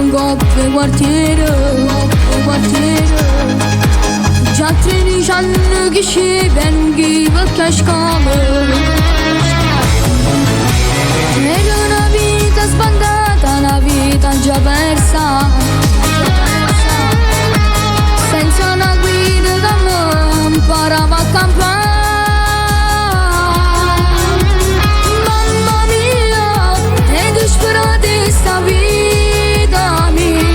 coppe quartiere, già 13 anni che sceven chi perché scame. Era una vita sbandata, una vita già persa, senza una guida da me imparava a campare. Mamma mia, è disperata sta vita mia,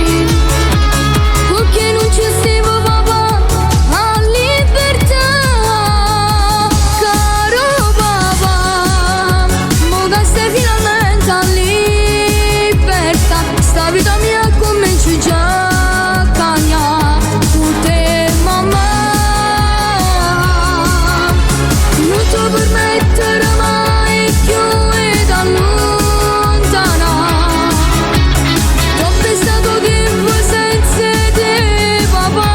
perché non ci stiamo papà a libertà. Caro papà, mo che stai finalmente a libertà, sta vita mia comincia già a cambiare. Tutte mamma, non ti permettere mai più ed allontana. Troppe stato tempo senza te papà,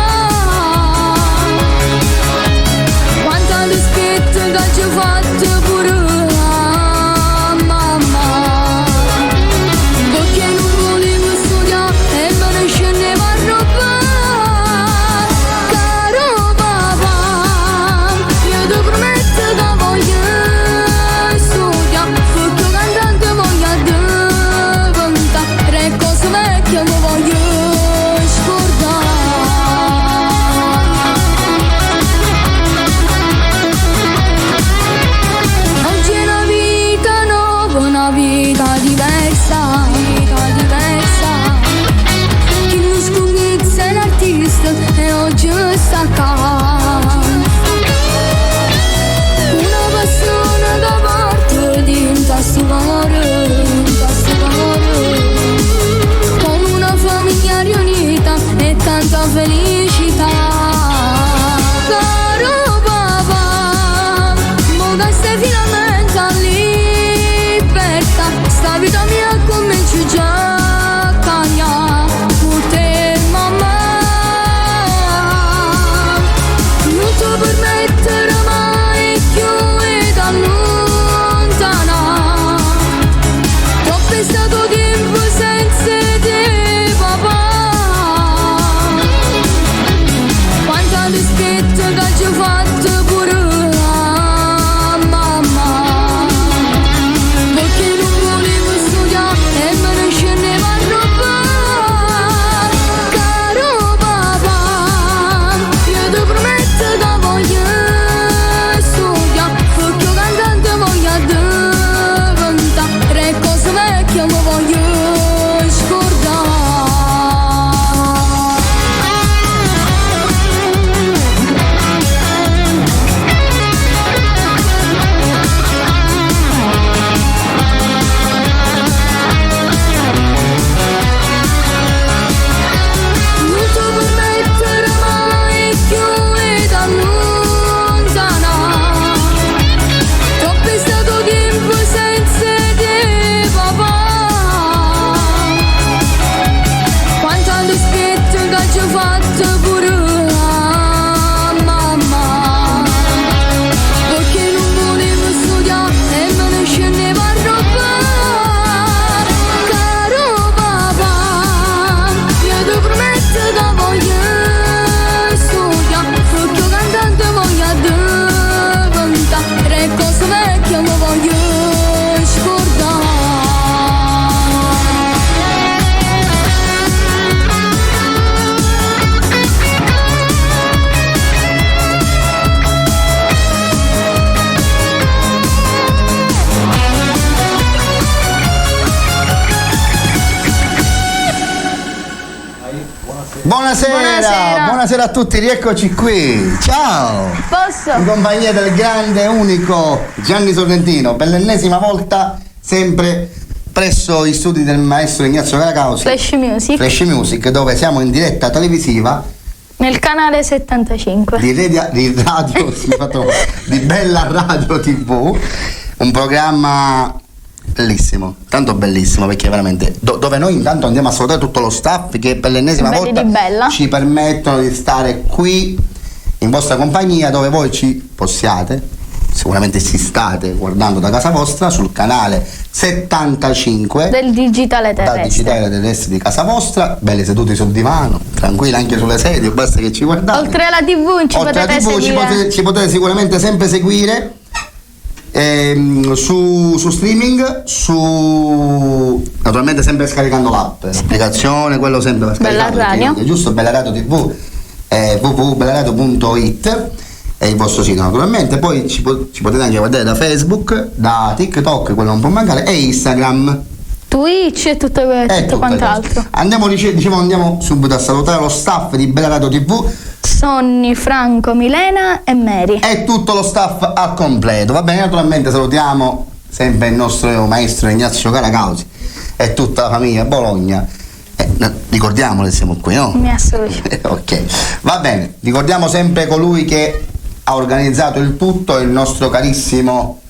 quanta dispetto che ci ho fatto pure a mamma, perché non volevo studiare e me ne scendevo a rubare. Caro papà, io ti prometto che voglio studiare, perché cantante voglio diventare, 3 cose vecchie mi voglio scordare. Oggi è una vita nuova, una vita diversa, chi non scungizza è l'artista e oggi sta qua. Una passione da parte di un tasto cuore, con una famiglia riunita e tanta felicità. Caro papà, mo che stai finalmente a libertà, sta vita mia comincia già a cambiare. Tutte mamma, non ti permettere mai più ed allontana. Troppe stato tempo senza te papà, quanta dispetto che ci ho fatto pure a mamma, perché non volevo studiare e me ne scendevo a rubare. Caro papà, io ti prometto che voglio studiare, perché cantante voglio diventare, 3 cose vecchie mi voglio scordare. Non ti permettere mai più ed allontana. Troppo è stato tempo senza te papà, quanta dispetto che ci ho fatto pure a mamma, perché non volevo studiare e me ne scendevo a rubare. Caro papà, io ti prometto che voglio studiare, perché cantante voglio diventare, 3 cose vecchie mi voglio scordare. Buonasera a tutti, rieccoci qui. Ciao. Posso? In compagnia del grande, unico Gianni Sorrentino, per l'ennesima volta, sempre presso gli studi del maestro Ignazio Caracausi, Flash Music, dove siamo in diretta televisiva nel canale 75 di radio, di Bella Radio TV, un programma bellissimo, tanto bellissimo, perché veramente dove noi intanto andiamo a salutare tutto lo staff che per l'ennesima volta ci permettono di stare qui in vostra compagnia, dove voi ci possiate sicuramente si state guardando da casa vostra sul canale 75 del digitale dal terrestre. digitale terrestre di casa vostra, belli seduti sul divano, tranquilli anche sulle sedie, basta che ci guardate. Oltre alla TV ci Oltre alla potete TV seguire. ci potete sicuramente sempre seguire su streaming, naturalmente sempre scaricando l'app, l'applicazione, quello sempre per Bella scaricare, Radio. è giusto, Bella Radio TV, www.bellaradio.it è il vostro sito naturalmente. Poi ci potete anche guardare da Facebook, da TikTok, quello non può mancare, e Instagram. Twitch e tutto quant'altro. Andiamo subito a salutare lo staff di Bella Radio TV Sonny, Franco, Milena e Mary. e tutto lo staff al completo. Va bene, naturalmente salutiamo sempre il nostro maestro Ignazio Caracausi e tutta la famiglia Bologna. Ricordiamolo che siamo qui, no? Mi associo. Ok, va bene, ricordiamo sempre colui che ha organizzato il tutto, il nostro carissimo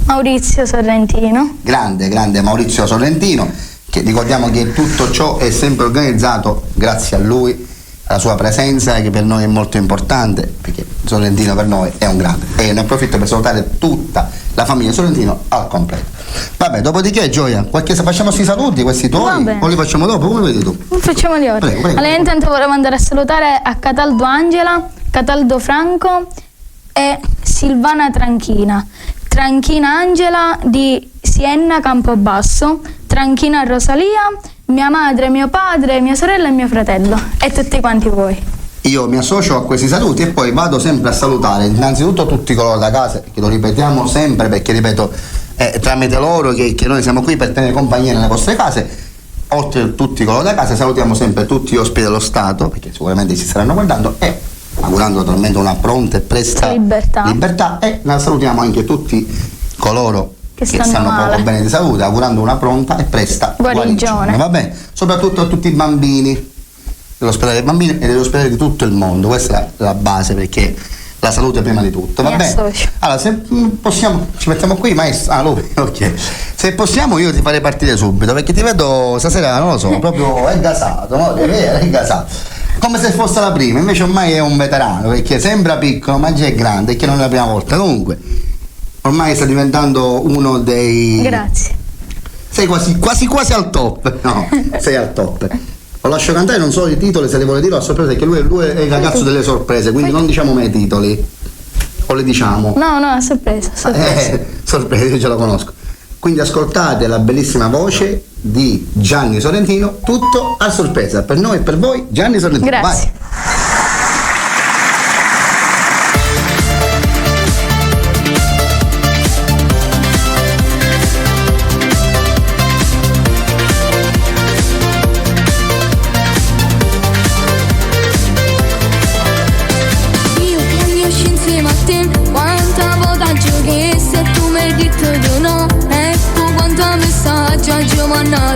Maurizio Sorrentino. grande Maurizio Sorrentino, che ricordiamo che tutto ciò è sempre organizzato grazie a lui, alla sua presenza, che per noi è molto importante, perché Sorrentino per noi è un grande, e ne approfitto per salutare tutta la famiglia Sorrentino al completo. Vabbè, dopodiché Gioia, facciamo questi saluti, questi Va tuoi, bene. o li facciamo dopo, come vedi tu? Facciamoli ora. Prego. Allora, intanto volevo andare a salutare a Cataldo Angela, Cataldo Franco e Silvana Tranchina. Tranchina Angela di Siena Campobasso, Tranchina Rosalia, mia madre, mio padre, mia sorella e mio fratello e tutti quanti voi. Io mi associo a questi saluti e poi vado sempre a salutare innanzitutto tutti coloro da casa, che lo ripetiamo sempre perché ripeto è tramite loro che noi siamo qui per tenere compagnia nelle vostre case. Oltre a tutti coloro da casa salutiamo sempre tutti gli ospiti dello Stato, perché sicuramente ci staranno guardando, e augurando naturalmente una pronta e presta libertà, e salutiamo anche tutti coloro che stanno male. poco bene di salute, augurando una pronta e presta guarigione. Va bene? Soprattutto a tutti i bambini dell'ospedale dei bambini e degli ospedali di tutto il mondo, questa è la base, perché la salute prima di tutto, va bene? Allora, se possiamo, ci mettiamo qui, maestro. Lui, ok. Se possiamo io ti farei partire subito, perché ti vedo stasera, non lo so, proprio è gasato, no? È gasato. Come se fosse la prima, invece ormai è un veterano, perché sembra piccolo ma già è grande, e che non è la prima volta. Comunque, ormai sta diventando uno dei... Grazie. Sei quasi al top, no, sei al top. Lo lascio cantare, non so i titoli, se le vuole dire a sorpresa, perché lui è il ragazzo delle sorprese, quindi non diciamo mai i titoli. O le diciamo? No, a sorpresa. Sorpresa, io ce la conosco. Quindi ascoltate la bellissima voce di Gianni Sorrentino, tutto a sorpresa, per noi e per voi, Gianni Sorrentino. Grazie. Vai.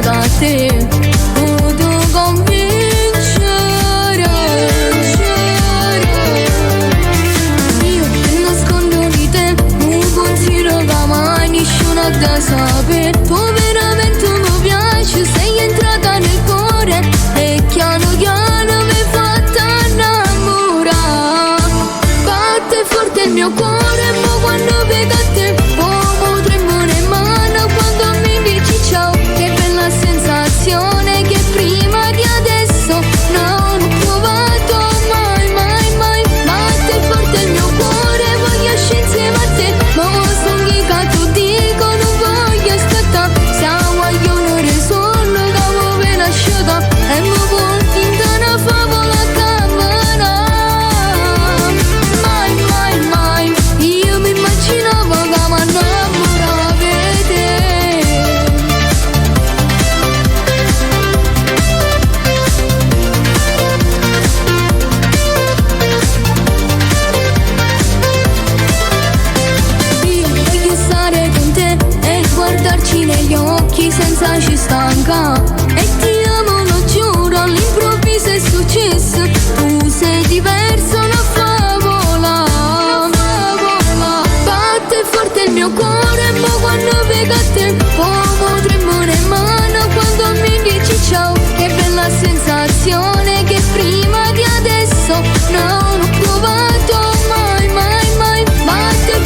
Da te, potuto convincere. Io ti nascondo di te, un pensiero che mai nessuno ha da sapere. Tu veramente mi piaci, sei entrata nel cuore e piano piano mi hai fatta innamorare. Batte forte il mio cuore, ma quando vedo a te, come tremano in mano quando mi dici ciao. Sensazione che prima di adesso non ho provato mai. Batte forte il mio cuore, voglio scendere insieme a te, ma sono che tu dico non voglio aspettare. Siamo agli onori solo che avevo nasciuto e mi porti in una favola camera. Mai, io mi immaginavo che mi innamoravo di te. Guardarci negli occhi senza ci stanca. E ti amo, lo giuro, all'improvviso è successo. Tu sei diverso, una favola. Batte forte il mio cuore, ma quando vedo a te, come tremore in mano quando mi dici ciao. Che bella sensazione che prima di adesso non ho provato mai. Batte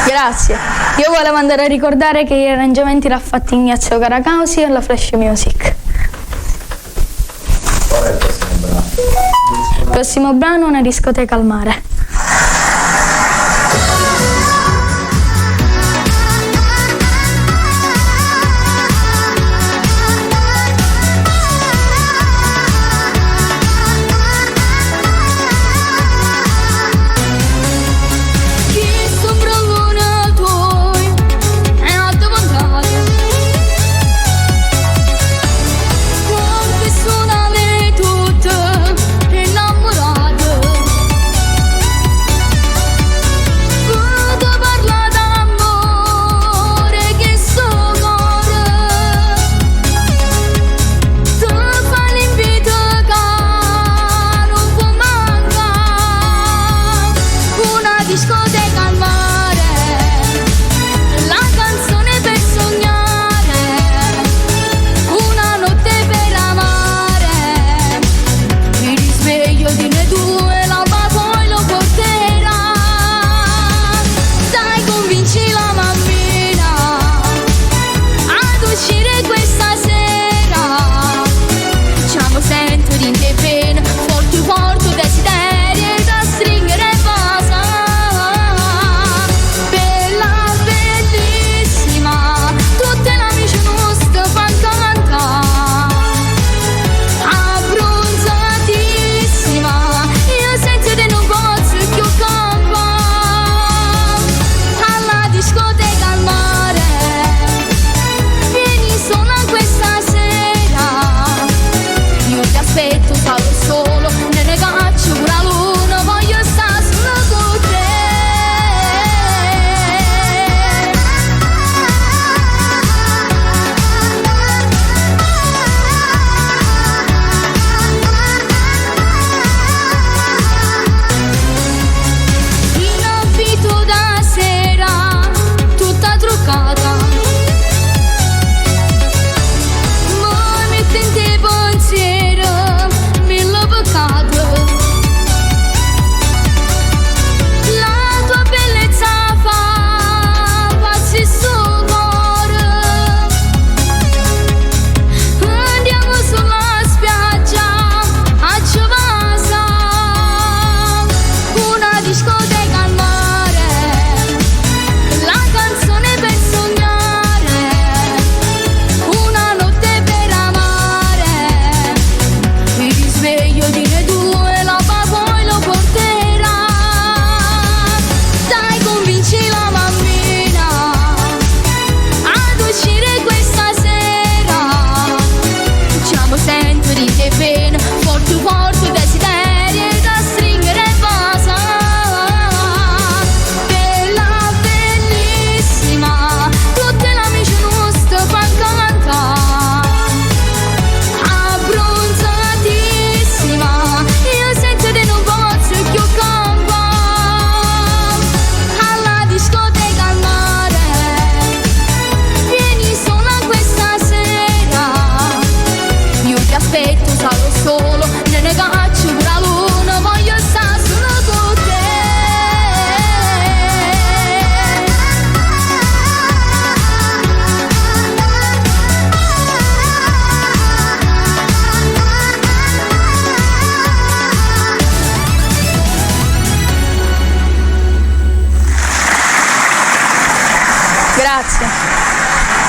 Grazie. Io volevo andare a ricordare che gli arrangiamenti l'ha fatti Ignazio Caracausi alla Flash Music. Qual è il prossimo brano? Il prossimo brano è Una discoteca al mare.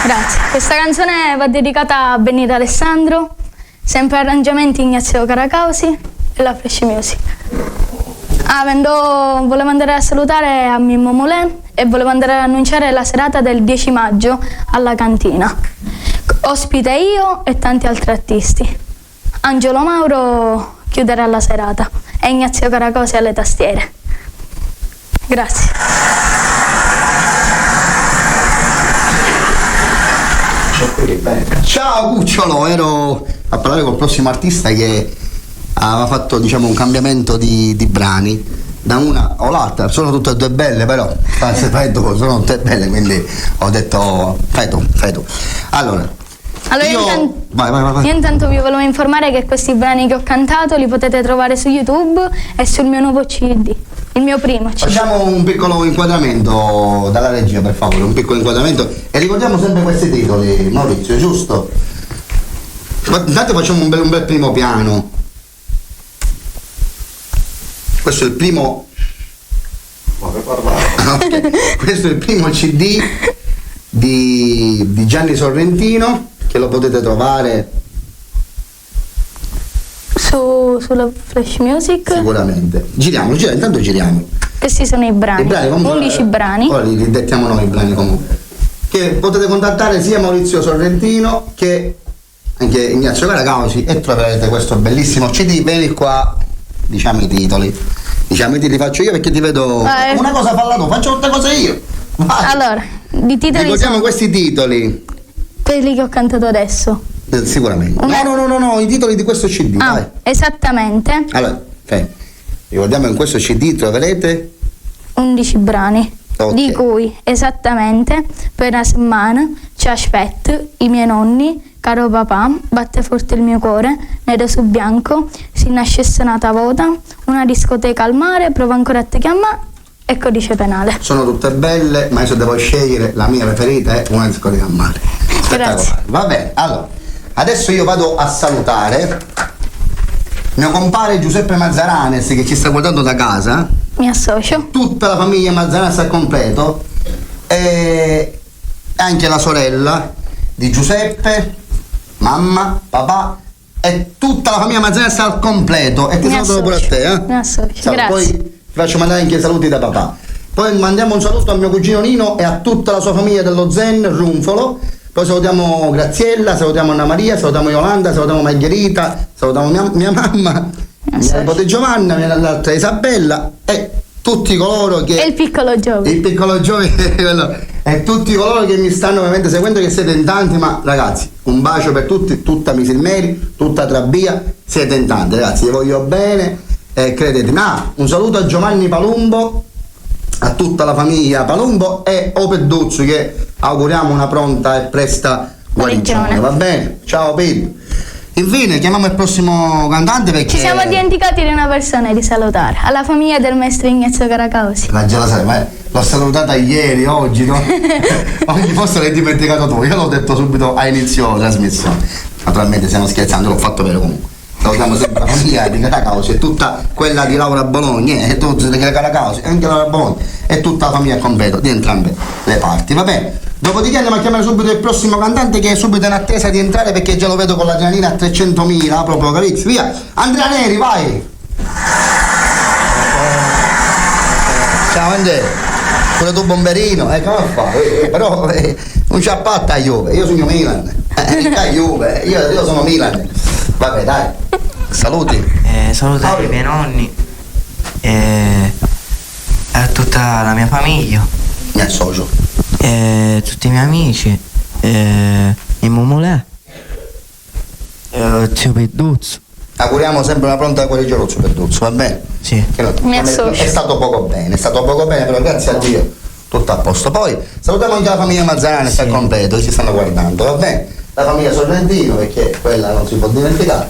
Grazie. Questa canzone va dedicata a Benito Alessandro, sempre arrangiamenti Ignazio Caracausi e la Flash Music. Volevo andare a salutare a Mimmo Moulin e volevo andare ad annunciare la serata del 10 maggio alla cantina. Ospite io e tanti altri artisti. Angelo Mauro chiuderà la serata e Ignazio Caracausi alle tastiere. Grazie. Ciao Cucciolo, ero a parlare col prossimo artista che aveva fatto, diciamo, un cambiamento di brani da una o l'altra. Sono tutte e due belle, però sono tutte belle, quindi ho detto fai tu. Allora io intanto vi volevo informare che questi brani che ho cantato li potete trovare su YouTube e sul mio nuovo CD. Il mio primo CD. Facciamo un piccolo inquadramento dalla regia, per favore, un piccolo inquadramento e ricordiamo sempre questi titoli, Maurizio, giusto? Intanto facciamo un bel primo piano. Questo è il primo. Okay. Questo è il primo CD di Gianni Sorrentino, che lo potete trovare sulla Flash Music. sicuramente. Giriamo, intanto giriamo. Questi sono i brani. 11 brani. Poi li dettiamo noi i brani comunque. Che potete contattare sia Maurizio Sorrentino che anche Ignazio Caracausi e troverete questo bellissimo CD. Vedi qua, diciamo i titoli. Diciamo i titoli faccio io perché ti vedo. Una cosa falla tu, faccio tutte cose io. Vai. Allora, di titoli. Ricordiamo questi titoli. Quelli che ho cantato adesso. Sicuramente. No, i titoli di questo CD. Vai. Esattamente. Allora, ricordiamo che in questo CD troverete 11 brani. Okay. Di cui esattamente per una settimana ci aspetto, i miei nonni, caro papà, batte forte il mio cuore, nero su bianco, si nascesse nata vota, una discoteca al mare, prova ancora a te chiamare e codice penale. Sono tutte belle, ma io se devo scegliere la mia preferita è una discoteca al mare. Grazie. Va bene, allora adesso io vado a salutare mio compare Giuseppe Mazzaranes che ci sta guardando da casa. Mi associo. Tutta la famiglia Mazzaranes al completo e anche la sorella di Giuseppe, mamma, papà e tutta la famiglia Mazzaranes al completo. E ti saluto pure a te, Mi associo. Grazie. Poi ti faccio mandare anche i saluti da papà. Poi mandiamo un saluto a mio cugino Nino e a tutta la sua famiglia dello Zen Runfolo. Poi salutiamo Graziella, salutiamo Anna Maria, salutiamo Yolanda, salutiamo Margherita, salutiamo mia mamma, mia nipote Giovanna, l'altra Isabella e tutti coloro che... E il piccolo Giove. Il piccolo Giove e tutti coloro che mi stanno ovviamente seguendo, che siete in tanti, ma ragazzi, un bacio per tutti, tutta Misilmeri, tutta Trabia, siete in tanti ragazzi, vi voglio bene e credetemi. Un saluto a Giovanni Palumbo, a tutta la famiglia Palumbo e Opeduzzi che auguriamo una pronta e presta guarigione, va bene? Ciao Pete. Infine chiamiamo il prossimo cantante perché ci siamo dimenticati di una persona di salutare, alla famiglia del maestro Ignazio Caracausi. Ma già la sai, ma l'ho salutata ieri, oggi, no? Oggi forse l'hai dimenticato tu, io l'ho detto subito a inizio trasmissione. Naturalmente stiamo scherzando, l'ho fatto vero comunque. Salutiamo sempre la famiglia di Caracausi e tutta quella di Laura Bologna e tutti di Caracausi e anche Laura Bologna e tutta la famiglia completo di entrambe le parti, va bene? Dopodiché andiamo a chiamare subito il prossimo cantante che è subito in attesa di entrare perché già lo vedo con l'adrenalina a 300.000, proprio capizzi, via! Andrea Neri, vai! Ciao Andrea, pure tu bomberino, come fa? Però non c'ha patta a Juve, io sono Milan, Juve, io sono Milan. Vabbè dai, saluti. Salutare i miei nonni e a tutta la mia famiglia. Mi associo. Tutti i miei amici, il Mumulè, zio Peduzzo. Auguriamo sempre una pronta guarigione per Peduzzo, va bene? Sì. Mi associo. È stato poco bene, però grazie a Dio tutto a posto. Poi salutiamo anche la famiglia Mazzaranes al completo che ci stanno guardando, va bene? La famiglia Sorrentino perché quella non si può dimenticare.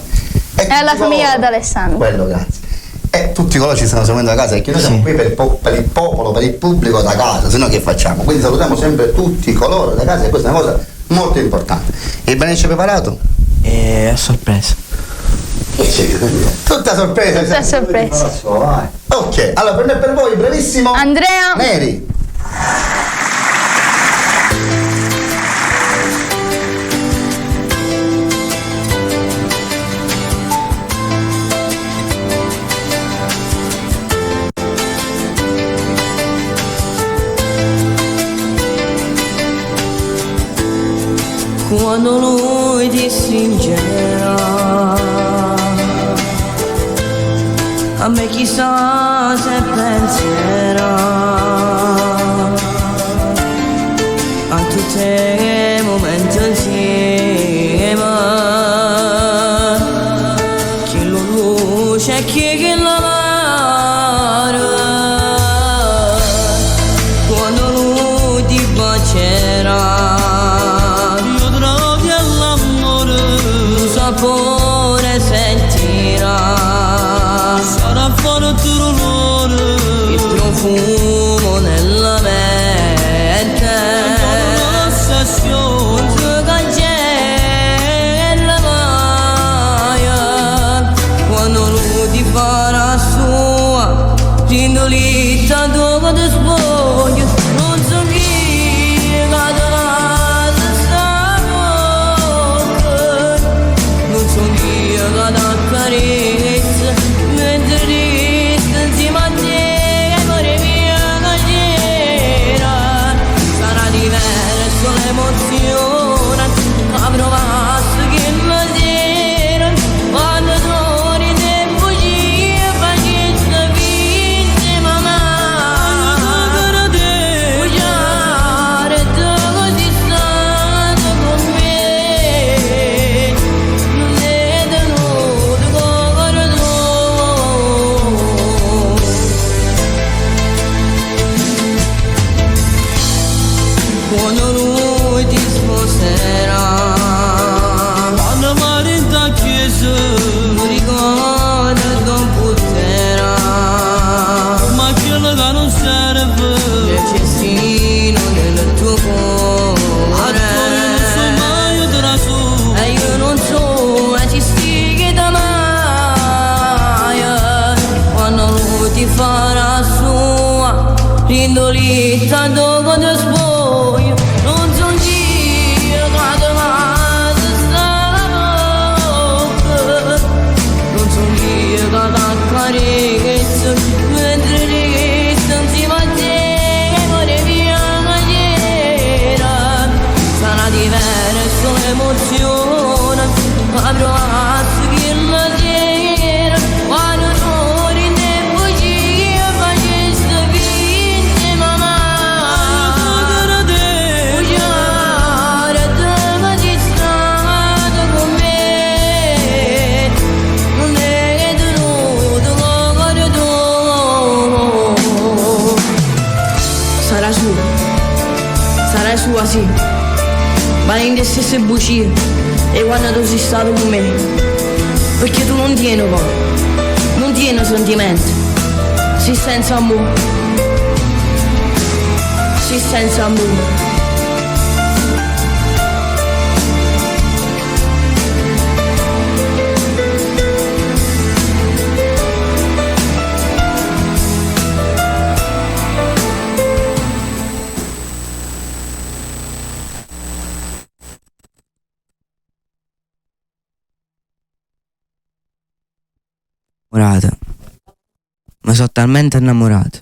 E la famiglia d'Alessandro. Quello, grazie. E tutti coloro ci stanno seguendo da casa perché noi siamo qui per il popolo, per il pubblico da casa, se no che facciamo? Quindi salutiamo sempre tutti coloro da casa e questa è una cosa molto importante. Il brano ci è preparato? A sorpresa. Tutta sorpresa. Tutta sorpresa. Ok, allora per voi brevissimo Andrea Neri. Quando lui ti stringerà, a me chissà se penserà a tutti i momenti insieme, chi lo luce e chi la mare, quando lui ti bacerà. Sapore sentirà, sarà forte l'onore, il quando lui ti sposerà. Quando marinda chiesa mi ricorda non poterà, ma quello che non serve necessino nel tuo cuore. Non so mai io te la so, e io non so esistere da mai. Quando lui ti farà sua rindolita dopo te spoglio, non so io che domani sta, non so io che t'accarezzo mentre resto insieme a te, cuore piangere. Sarà diverso l'emozione, ma provato che la sera quando tu rinde bugie faceste vinte mamma. Bugiare dove sei stato con me, non è tenuto cuore tu. Sarà sua sì, ma in le stesse bugie e quando tu sei stato con me, perché tu non tieni cuore, non tieni sentimento, sei senza amore, sei senza amore. Innamorata. Ma sono talmente innamorato.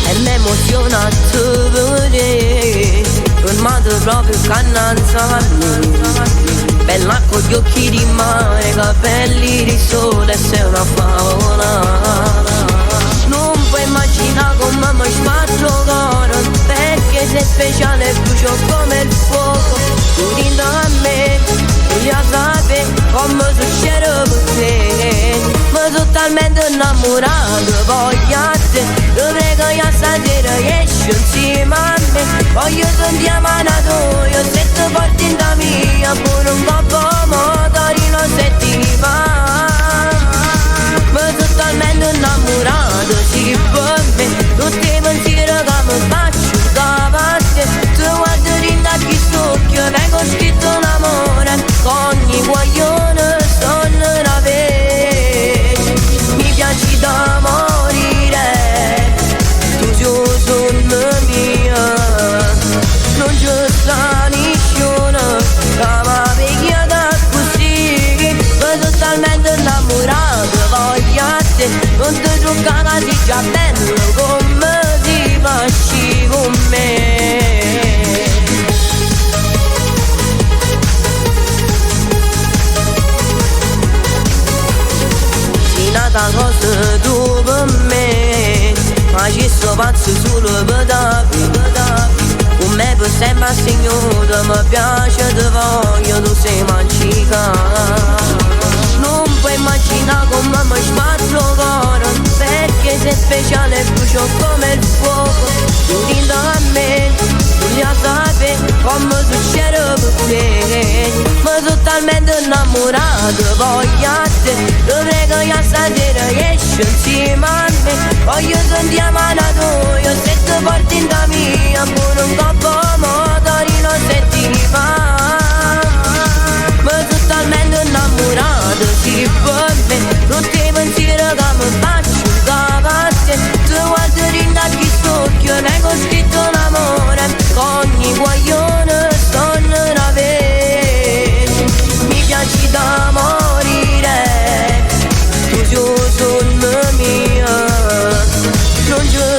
E mi emoziona te vedere, fermato proprio cannanza a me. Bella con gli occhi di mare, capelli di sole, sei una favola. Non puoi immaginare come mi spazio cuore, perché sei speciale, brucio come il fuoco. Tu dentro a me, tu già sapi come succede per te. Ma sono talmente innamorato, voglio a te. Lo prego io stasera esci insieme a me. Voglio sentire manatoio, se ti porti in da mia, pure un coppo motorino se ti va. Ma sono talmente innamorato, sì per me. Tutti i pensieri che mi faccio davanti, tu guardi in da chi socchio, vengo scritto un amore, ogni guaglione sono una vece. Mi piaci da morire, tu sei solo mia, non c'è sta nessuno che mi picchia così. Ma sono talmente innamorato, voglio a te, non ti giocare sei già bello come ti facci con me. Sei nata cosa tu per me, ma ci sto pazzo solo per te. Con me per sempre signore, mi piace, ti voglio, tu sei magica. Non puoi immaginare come mi spazio cuore, perché sei speciale, brucio come il fuoco. Tu dentro a me, tu già sapi come succede per te. Ma sono talmente innamorato, voglio a te. Lo prego io stasera esci insieme a me. Voglio sentire manatoio, se ti porti in da mia, pure un coppo motorino se ti va. Ma sono talmente innamorato, sì per me. Tutti i pensieri che mi faccio davanti, tu guardi in da chi socchio, vengo scritto un amore, ogni guaglione sono una vece. Mi piaci da morire, tu sei solo mia, non c'è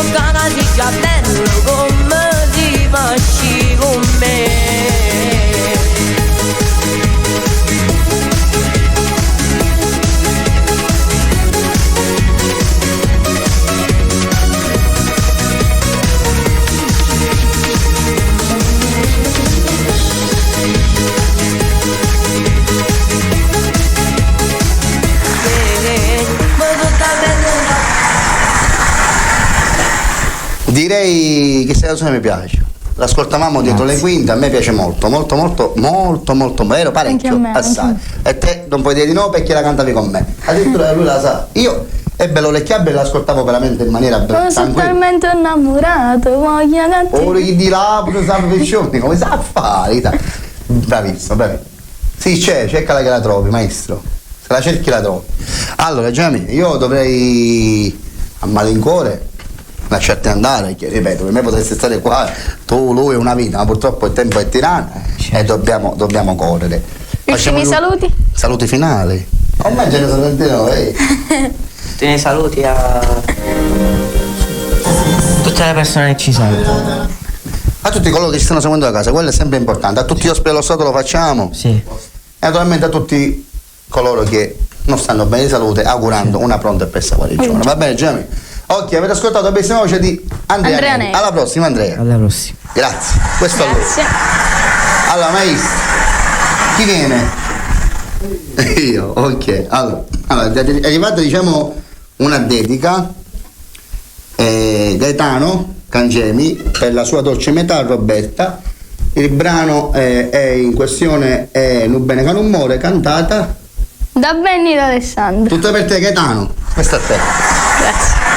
non canasi già bello come ti facci con me. Direi che questa canzone mi piace. L'ascoltavamo dietro le quinte, a me piace molto, vero? Parecchio, Anche a me, assai. E te non puoi dire di no perché la cantavi con me. Addirittura lui la sa. Io ebbe l'orecchiabile e l'ascoltavo veramente in maniera Sono tranquilla. talmente innamorato, voglio cantare. Ora chi di là, pure sa professione, come sa fare? Bravissimo, bravissimo. Sì, cercala che la trovi, maestro. Se la cerchi la trovi. Allora, Gianni, io dovrei a malincuore lasciarti andare, che ripeto, per me potresti stare qua, tu, lui, una vita, ma purtroppo il tempo è tiranno e dobbiamo correre. Ultimi saluti? Saluti finali. Oh, ma ce ne sono tanti noi. Te ne saluti a tutte le persone che ci seguono. A tutti coloro che ci stanno seguendo da casa, quello è sempre importante. A tutti gli ospiti dello Stato lo facciamo. Sì. E naturalmente a tutti coloro che non stanno bene di salute, augurando una pronta e presta guarigione. Va bene, Gianni? Ok, avete ascoltato la bellissima voce di Andrea Neri. Alla prossima, Andrea. Alla prossima. Grazie. Questo Grazie. è lui. Allora, maestro, chi viene? Io, ok. Allora, è arrivata, diciamo, una dedica. Gaetano Cangemi per la sua dolce metà, Roberta. Il brano è in questione è Nu bene che non muore, cantata Da Benny da Alessandro. tutto per te, Gaetano. Questo a te. Grazie.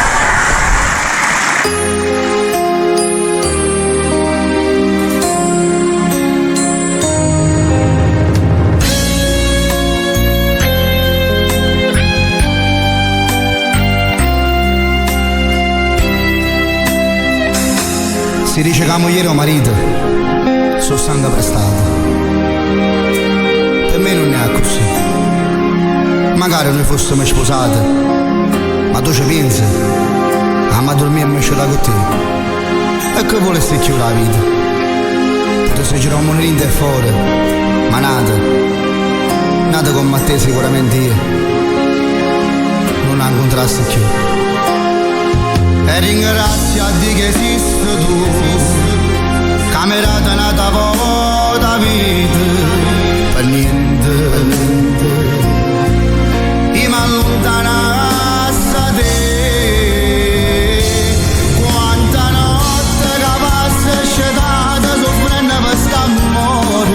Si dice che la moglie o marito sono sangue prestato. Per me non è così. Magari noi fossimo sposati, ma tu ci pensi? Ma dormire e mescere con te. E che volessi chiudere la vita? Potessi girare un monolito e fuori, ma nata con te sicuramente io non la incontrassi più. E ringrazio a Dio che esiste tu, camerata nata volta vita, per niente, io mi allontanassi da te, quanta notte che passa scetata soffrendo per st'amore,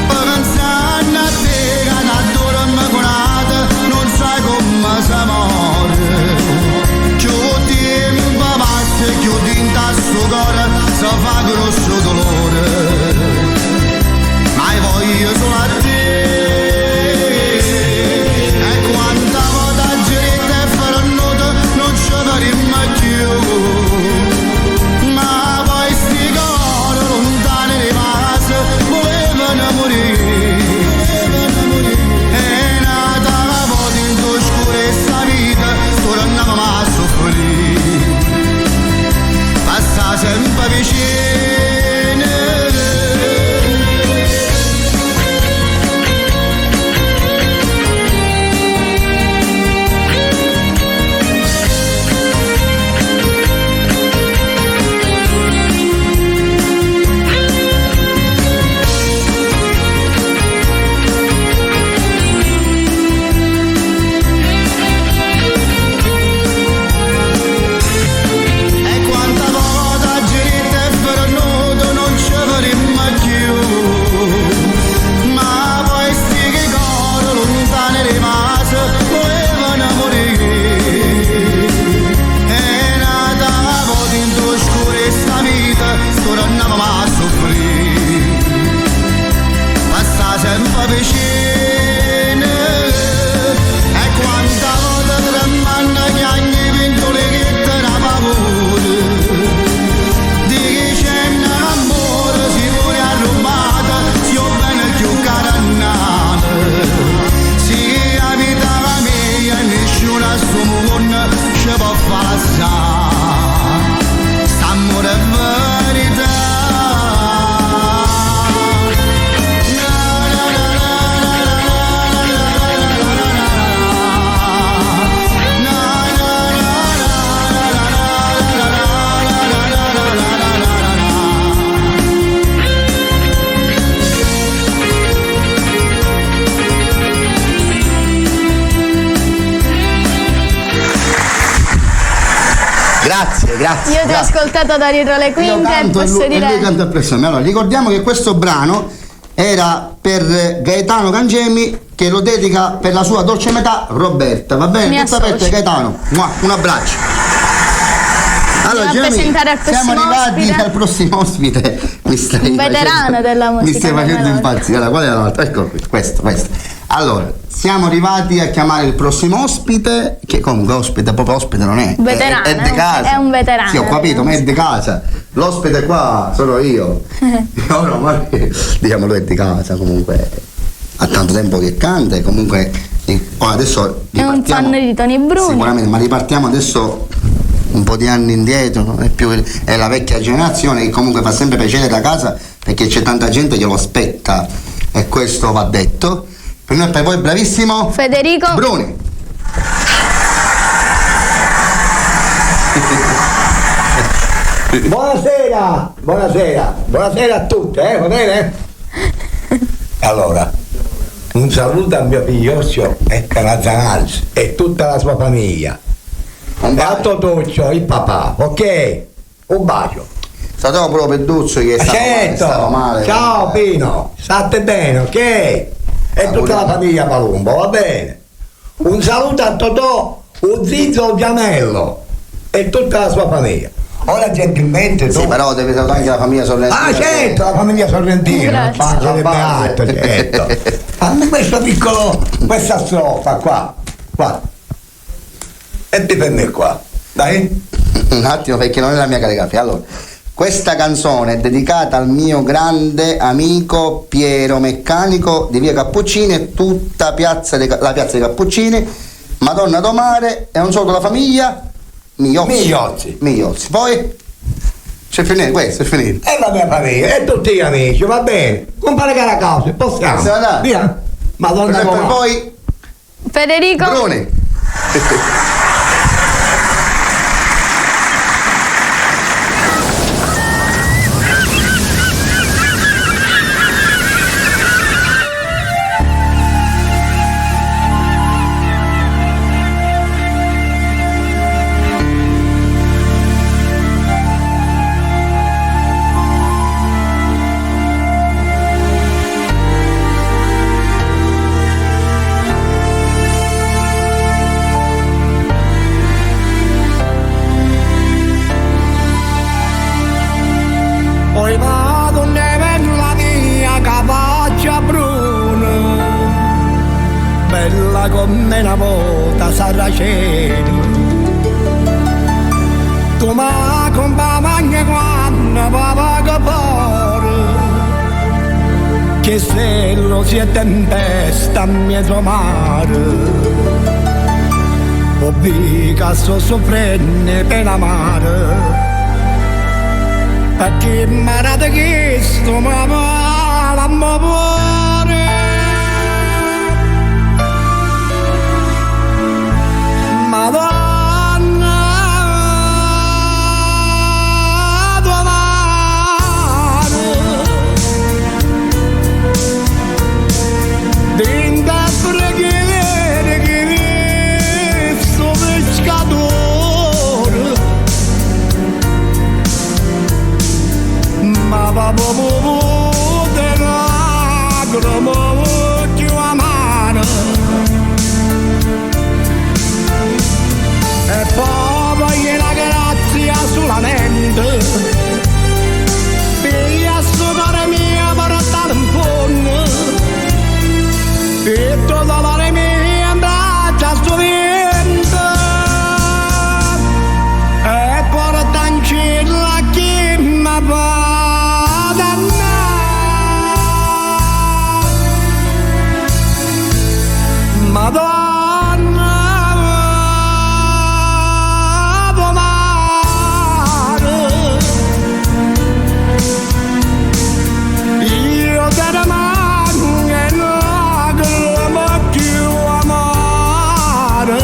pensando a te che da dura mi curata, non sai come si muore. Chiudi in tasto cuore, si fa grosso dolore, ma io voglio solo a te. E quanta volta giretta e farannuta non ci vedremo più, ma poi sti cuori lontani di casa volevano morire. E nata la volta in tua scurezza vita, tornavamo a soffrire. Passa sempre vicino. E quanta volta giretta e Grazie. Io ti ho grazie. ascoltato da dietro le Io quinte e canto posso e lui dire... canta presso me. Allora, ricordiamo che questo brano era per Gaetano Cangemi, che lo dedica per la sua dolce metà Roberta, va bene? Mi Tutto per te, associo. Gaetano. Un abbraccio. Allora, Andiamo a Gemmi, presentare al siamo prossimo arrivati ospite. al prossimo ospite. Un veterano della musica Mi stai facendo melodica. impazzire. Allora, qual è l'altro? Ecco qui, questo. Allora, siamo arrivati a chiamare il prossimo ospite, che comunque ospite, proprio ospite non è. Veterano, È di casa. è un veterano. Sì, ho capito, ma è di casa. L'ospite qua sono io. No, ma diciamo lui è di casa, comunque ha tanto tempo che canta e comunque adesso È un ripartiamo- fan di Tony Bruni. Sicuramente, ma ripartiamo adesso un po' di anni indietro, non è più è la vecchia generazione che comunque fa sempre piacere da casa perché c'è tanta gente che lo aspetta e questo va detto. Per noi e per voi bravissimo Federico Bruni. Buonasera a tutti, va bene? Allora, un saluto al mio figlioccio e Canazanals e tutta la sua famiglia. Un E a bacio. Totuccio, il papà, ok? Un bacio. Sapevo proprio Peduzzo che stava Certo! male. Ciao Pino, state bene, ok? E tutta la famiglia Palumbo, va bene? Un saluto a Totò, un zizzo Gianello e tutta la sua famiglia. Ora gentilmente tu. Sì, però deve salutare anche la famiglia Sorrentina. Ah certo, la famiglia Sorrentina, Grazie. padre del La Beato, base. certo. Fammi questa strofa qua. E ti prendi qua, dai? Un attimo perché non è la mia caligrafia. Allora, questa canzone è dedicata al mio grande amico Piero Meccanico di via Cappuccini e tutta la piazza dei Cappuccini, Madonna Domare e un saluto alla famiglia Migliozzi. Poi c'è finito, questo è finito. E la mia famiglia, e tutti gli amici, va bene? Compare Caracausi, possiamo? Possiamo andare? Via. Madonna Per Domare. voi Federico Bruni. Poi vado nella mia capaccia bruna, bella come una volta saraceno. Tu mi accompagni quando papà che fuori, che se lo si è tempesta a mezzo mare. O bica sto soffrendo per amare. Perché marate che sto ma l'amore Madonna tua mano dentro a preghiere che sto pescatore ma papà te lacrime più amare e poi la grazia solamente per assumere mia portare un fondo e tutta la mia in braccia a sto vento e porta in cielo a chi mi va. Madonna tua mare io te ne mangio e lacrime più amare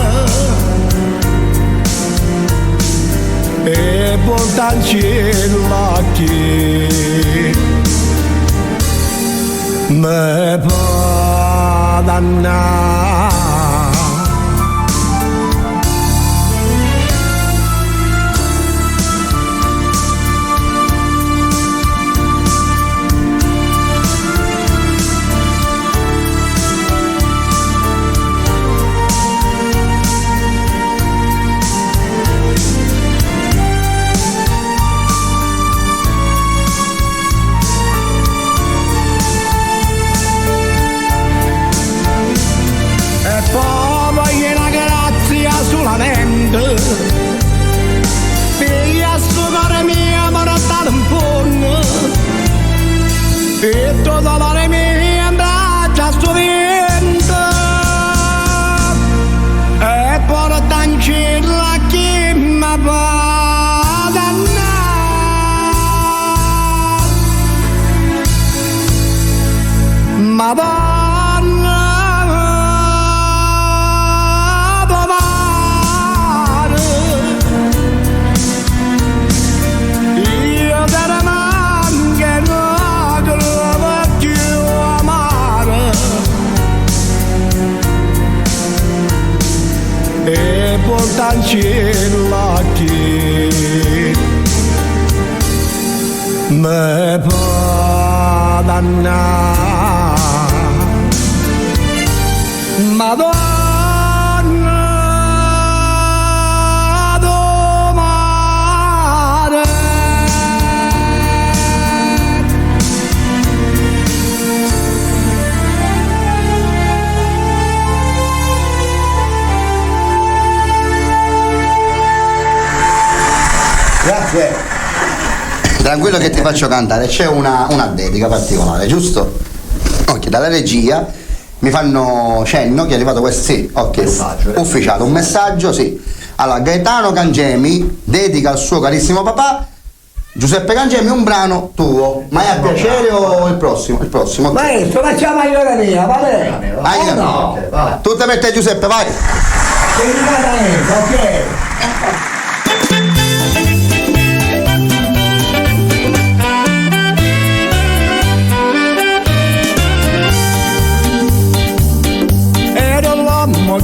e porta in cielo a chi me può dannare. e tutto dolore mi abbraccia stuvendo e porta in cielo a chi mi va dannare. Madonna domani io te ne mancherò che lo voglio amare e portarci la chi me può dannare. Madonna domani Grazie. Tranquillo che ti faccio cantare, c'è una dedica particolare, giusto? Ok, dalla regia mi fanno cenno che è arrivato questo, sì, ok, ufficiale, un messaggio, sì. Allora, Gaetano Cangemi dedica al suo carissimo papà Giuseppe Cangemi un brano tuo, ma è a piacere o il prossimo? Il prossimo, ok. Maestro, facciamo la mia, va bene? Vai, no? Tutte per te Giuseppe, vai! Ok.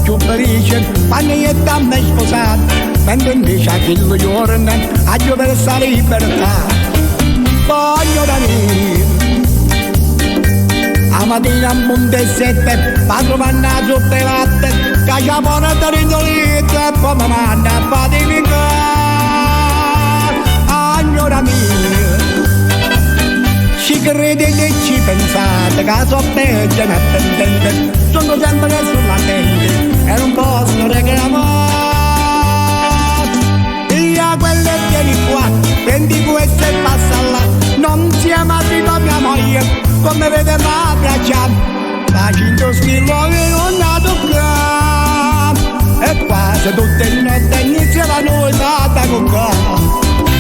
Più felice quando io e te mi sposato, mentre invece a quel giorno a giovere sta libertà. Voglio da me a mattina a monte 7 va trovando sotto i latte che c'è buona tarindolito e poi mi manda a faticare. Agnora mia, ci credete e ci pensate che so peggio e attendente, sono sempre sulla mente e non posso reclamare. Via quelle vieni qua, prendi questo e passa là, non siamo amati con mia moglie, come vede ma abbracciamo, facendo schifo che non ha toccato, e quasi tutte le notte inizia la nuotata con qua.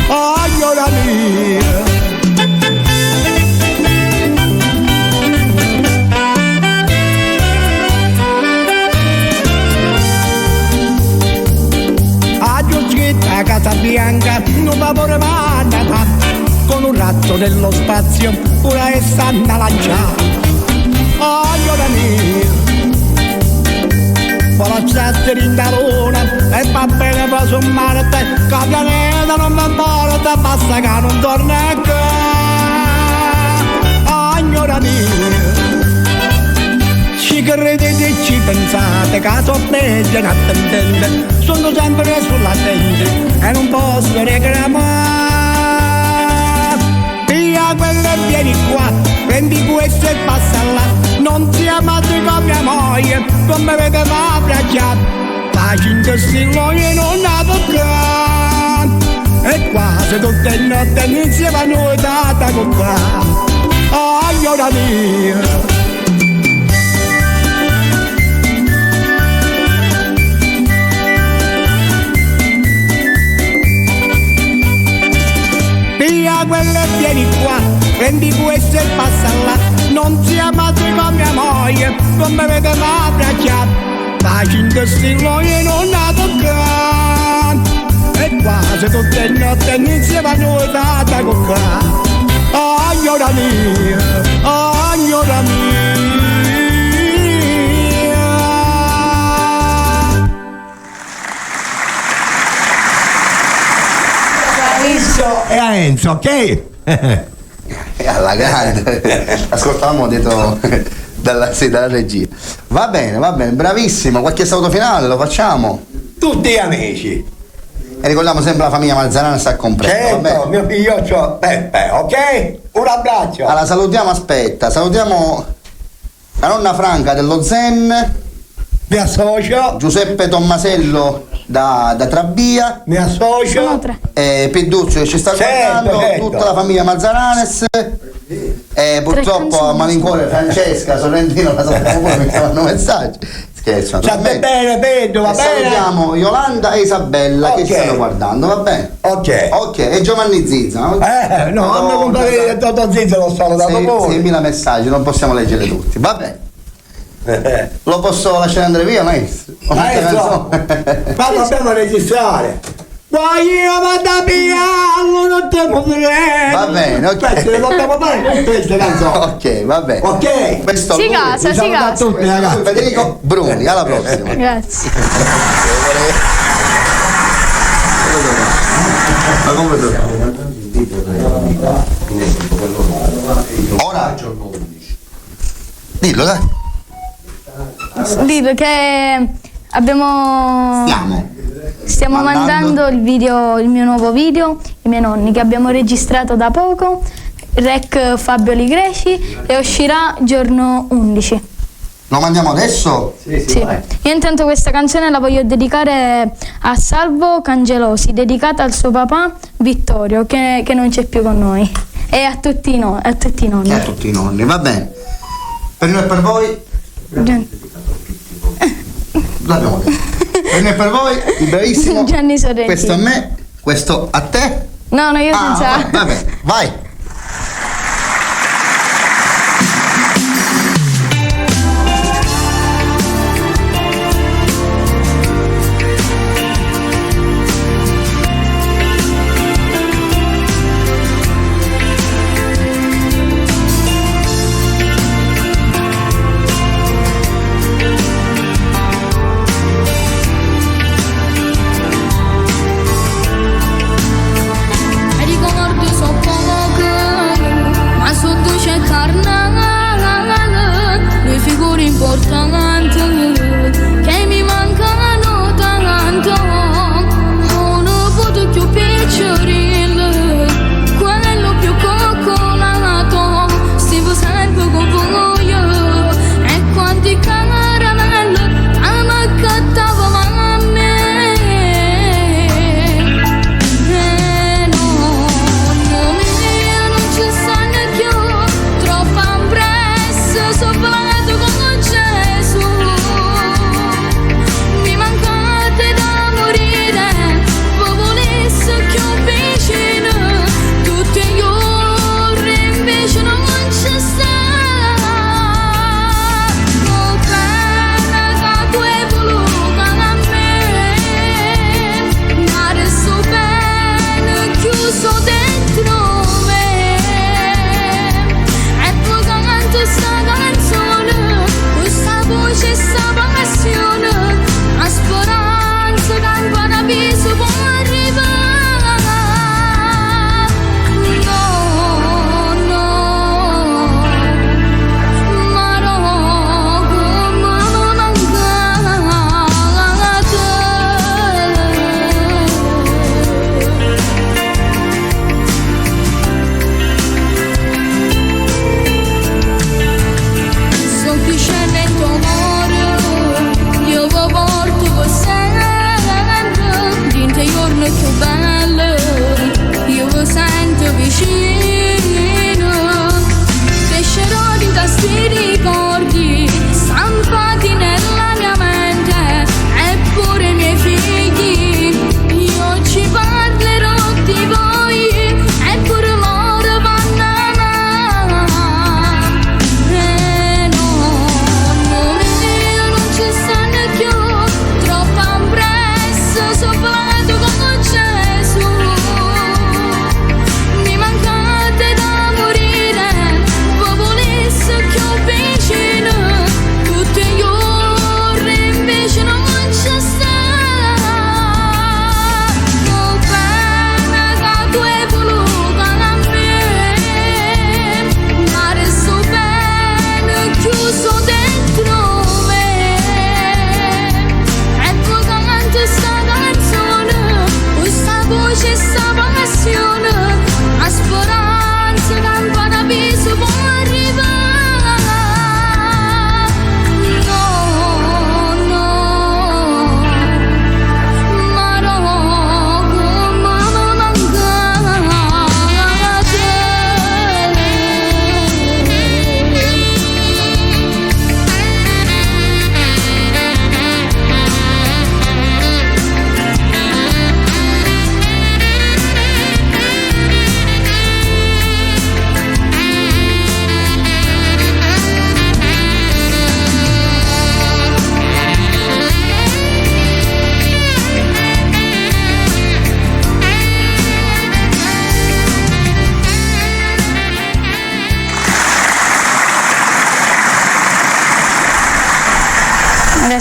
Oh, signora mia, a Casa Bianca non va pure mandata con un razzo dello spazio pure essa anda lanciata. Oh, signora mia, poi lasciate in talona e va bene poi su Marte, che la pianeta non mi importa, basta che non torna a casa. Oh, signora mia, ci credete e ci pensate che so peggio e attendente, sono sempre sulla tende e non posso reclamare. Via quelle e vieni qua, prendi questo e passa là, non ti amate con mia moglie, come vede ma abbracciato, facendo stilo e non ha toccato, e quasi tutte le notte insieme a noi data con qua. Oh, signora mia, via quelle e vieni qua, prendi questo e passa là, non ti amate con mia moglie, come vede ma abbracciato, facendo stilo e non ha toccato, e quasi tutte le notte insieme a noi data con qua. Oh, signora mia, oh, signora mia. E a Enzo, ok? E alla grande, ascoltavamo dietro dalla regia. Va bene, bravissimo. Qualche saluto finale lo facciamo? Tutti amici. E ricordiamo sempre la famiglia Marzarana sta comprendo. Certo, mio figlio Peppe, ok? Un abbraccio. Allora salutiamo la nonna Franca dello Zen, mi associo, Giuseppe Tommasello da Trabia, mi associo, Sono 3. Pidduzio che ci sta Certo, guardando, certo. tutta la famiglia Marzaranes, purtroppo a malincuore Francesca, Sorrentino, la sappiamo pure, mi chiamano messaggi. Scherzo, Sta bene, Pedro, va e bene? salutiamo Yolanda e Isabella che Ok. stanno guardando, va bene? Ok. Ok, e Giovanni Zizza. No, a me comprare Toto Zizzo lo stanno dando voi. 6.000 messaggi, non possiamo leggere tutti, va bene. Lo posso lasciare andare via, maestro? Maestro, ma dobbiamo registrare. Voglio vada via, non te potrei. Va bene, ok. Queste le dobbiamo fare con queste canzoni. Ok, va bene. Ok. Questo Si lui. casa, si Saluto a casa. tutti, ragazzi. Federico Bruni, alla prossima. Grazie. Ma come tu? Ora? Dillo, dai. Dillo che stiamo mandando il mio nuovo video, i miei nonni, che abbiamo registrato da poco, Rec Fabio Ligreci, e uscirà giorno 11. Lo mandiamo adesso? Sì. Io intanto questa canzone la voglio dedicare a Salvo Cangelosi, dedicata al suo papà Vittorio, che non c'è più con noi, e a tutti i nonni. E a tutti i nonni, va bene. Per noi e per voi? L'abbiamo detto. Per noi e per voi, il bravissimo. Gianni Sorrentino. Questo a me, questo a te. No, io senza... Va bene, vai. Ricordo so poco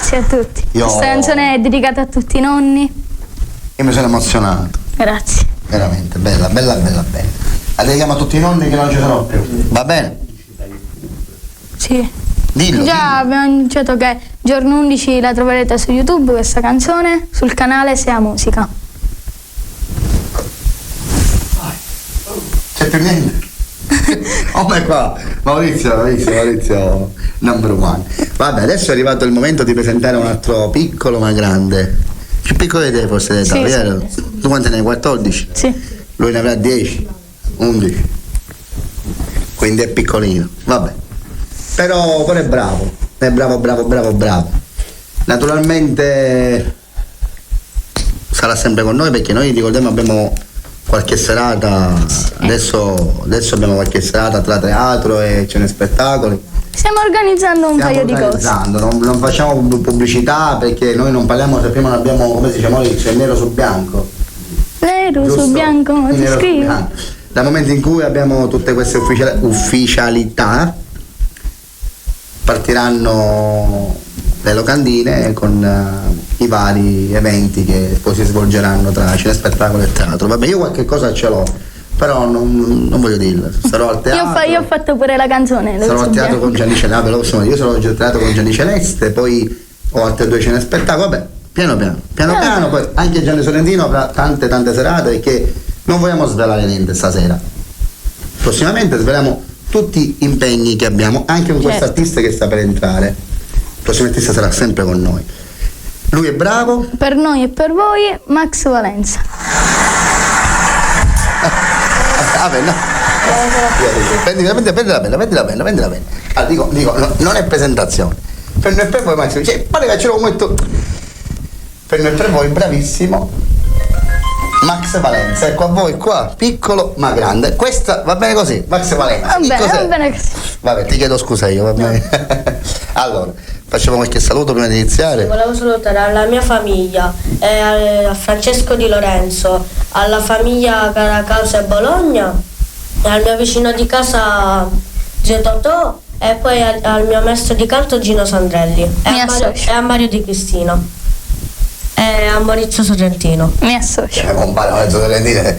Grazie a tutti. Io- Questa canzone è dedicata a tutti i nonni. Io mi sono emozionato, Grazie. veramente, bella. La dedichiamo a tutti i nonni che non ci sono più. Va bene? Sì. Dillo. Già abbiamo annunciato che giorno 11 la troverete su YouTube questa canzone, sul canale Sea Musica. C'è più niente. Oh ma qua, Maurizio, number one. Vabbè, adesso è arrivato il momento di presentare un altro piccolo ma grande. Più piccolo di te forse d'età, Sì, vero? Tu quante ne hai? 14? Sì. Lui ne avrà 10, 11. Quindi è piccolino, vabbè. Però è bravo. È bravo. Naturalmente sarà sempre con noi perché noi ricordiamo abbiamo qualche serata, adesso abbiamo qualche serata tra teatro e cene spettacoli. Stiamo organizzando un paio di cose. Non facciamo pubblicità perché noi non parliamo se prima non abbiamo, come si dice Maurizio, il nero su bianco. Nero Giusto? su bianco, come Il si nero su scrive? bianco. Dal momento in cui abbiamo tutte queste ufficialità, partiranno le locandine con i vari eventi che poi si svolgeranno tra cine spettacolo e teatro. Vabbè, io qualche cosa ce l'ho, però non voglio dirla. Sarò al teatro. Io ho fatto pure la canzone. Sarò al teatro con Gianni. Gianni Celeste. Io sarò al teatro con Gianni Celeste, poi ho altre 2 cene spettacolo. Vabbè, piano piano, poi anche Gianni Sorrentino avrà tante serate perché non vogliamo svelare niente stasera. Prossimamente sveliamo tutti gli impegni che abbiamo, anche con questo artista che sta per entrare. Il prossimo artista sarà sempre con noi. Lui è bravo. Per noi e per voi, Max Valenza. Vabbè, no. Prendila bene. Allora, dico, non è presentazione. Per noi e per voi, Max, cioè, pare che ce l'ho molto. Per noi e per voi, bravissimo. Max Valenza, ecco a voi qua, piccolo ma grande. Questa va bene così, Max Valenza. Va bene così. Vabbè, ti chiedo scusa io, va bene. Allora, facciamo qualche saluto prima di iniziare. Volevo salutare alla mia famiglia, a Francesco Di Lorenzo, alla famiglia Caracausa e Bologna, al mio vicino di casa Zio Totò e poi al mio maestro di canto Gino Sandrelli e a Mario Di Cristina e a Maurizio Sorrentino. Mi associo. Compare Maurizio Sorrentino.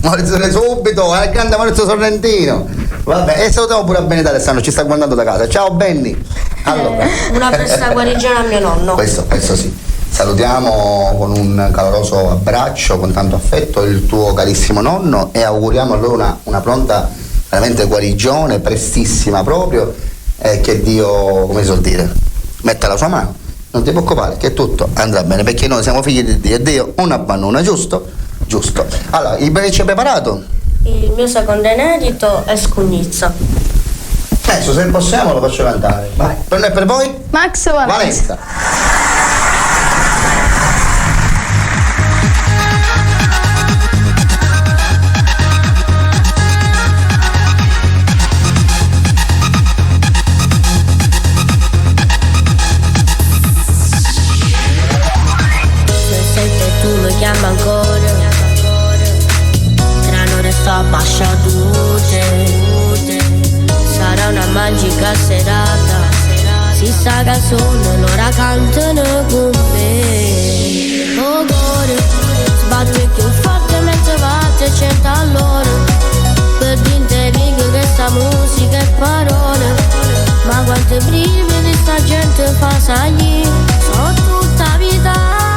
Maurizio subito, il grande Maurizio Sorrentino. Vabbè, e salutiamo pure a Benedetta Alessandro, ci sta guardando da casa. Ciao Benny. Allora. Una presta guarigione a mio nonno. Questo sì. Salutiamo con un caloroso abbraccio, con tanto affetto, il tuo carissimo nonno e auguriamo a lui una pronta veramente guarigione, prestissima proprio, e che Dio, come si suol dire, metta la sua mano. Non ti preoccupare che tutto andrà bene perché noi siamo figli di Dio e Dio una bannona, giusto? Allora, il brano ci hai preparato? Il mio secondo inedito è Scugnizza. Adesso se possiamo lo faccio cantare. Vai. Per noi e per voi? Max Valenza. Chiama ancora tra non resto abbasciatute. Sarà una magica serata, si sta canzone l'ora cantano con me. Oh cuore, sbatte più forte mentre batte certa all'ora, per dinte dico che sta musica è parole, ma quante brividi sta gente fa sagli, sono tutta vita.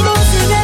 Musica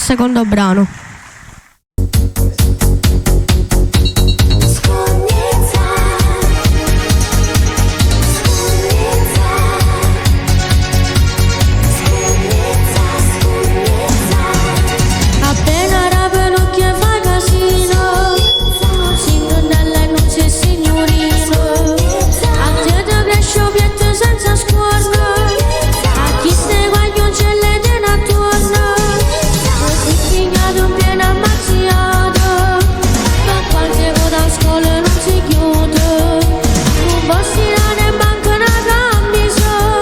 secondo brano. Appena era venuto che fa casino, signorelle non c'è signorino, a te te cresce obietto senza scorno, a chi stai guaglioncelle di nattorno, così fignato un pieno ammazziato, per qualche volta a scuola non si chiude, un po' stirare e manca una camicia,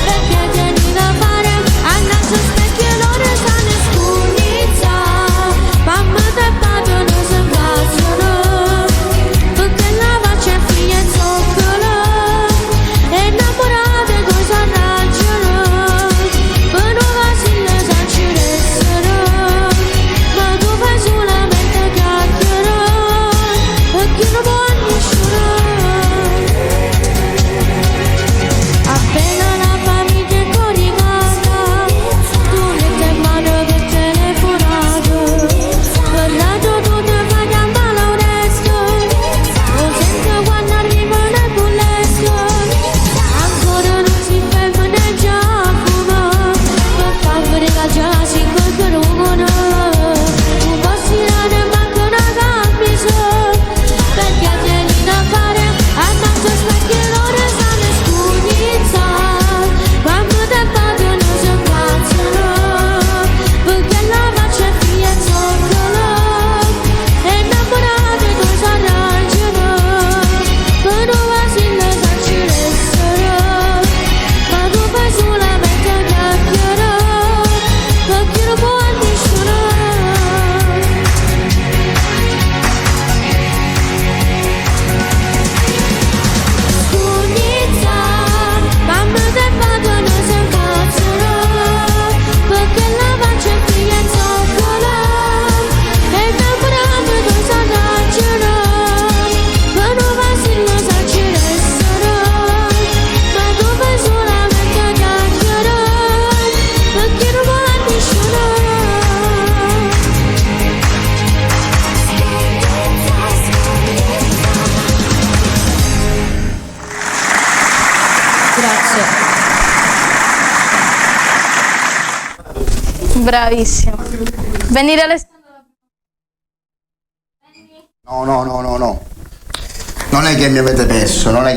perché tieni da fare, annaccio specchio e loro stanno scurnizza, mamma e padre non si incazzano, perché la faccia è figlia e zoccolo, e innamorate cosa raggiano, per non vasile sanci restano, ma tu fai solamente chiacchierare, perché non può nessuno. Appena la famiglia è coricata, tu metti in mano per telefonato, parlato tu ti fai chiamare l'onesto, lo sento quando arriva nel bulletto, ancora non si ferma né già fuma, per far vedere già si corrogono, un po' stirare e manca una camicia, perché tieni da fare, annaccio specchio e loro stanno scurnizza, quando te padre non si incazzano, perché la faccia è figlia e zoccolo, e innamorate cosa raggiano, per non vasile sanci restano, ma tu fai solamente chiacchierare, perché non può nessuno. Scurnizza, mamma e padre non si incazzano, perché la faccia è figlia e zoccolo, e innamorate cosa raggiano, per non vasile sanci restano, ma tu fai solamente chiacchierare, perché non può nessuno. Grazie. Bravissimo. Venire Alessandro. No. Non è che mi avete perso, Allora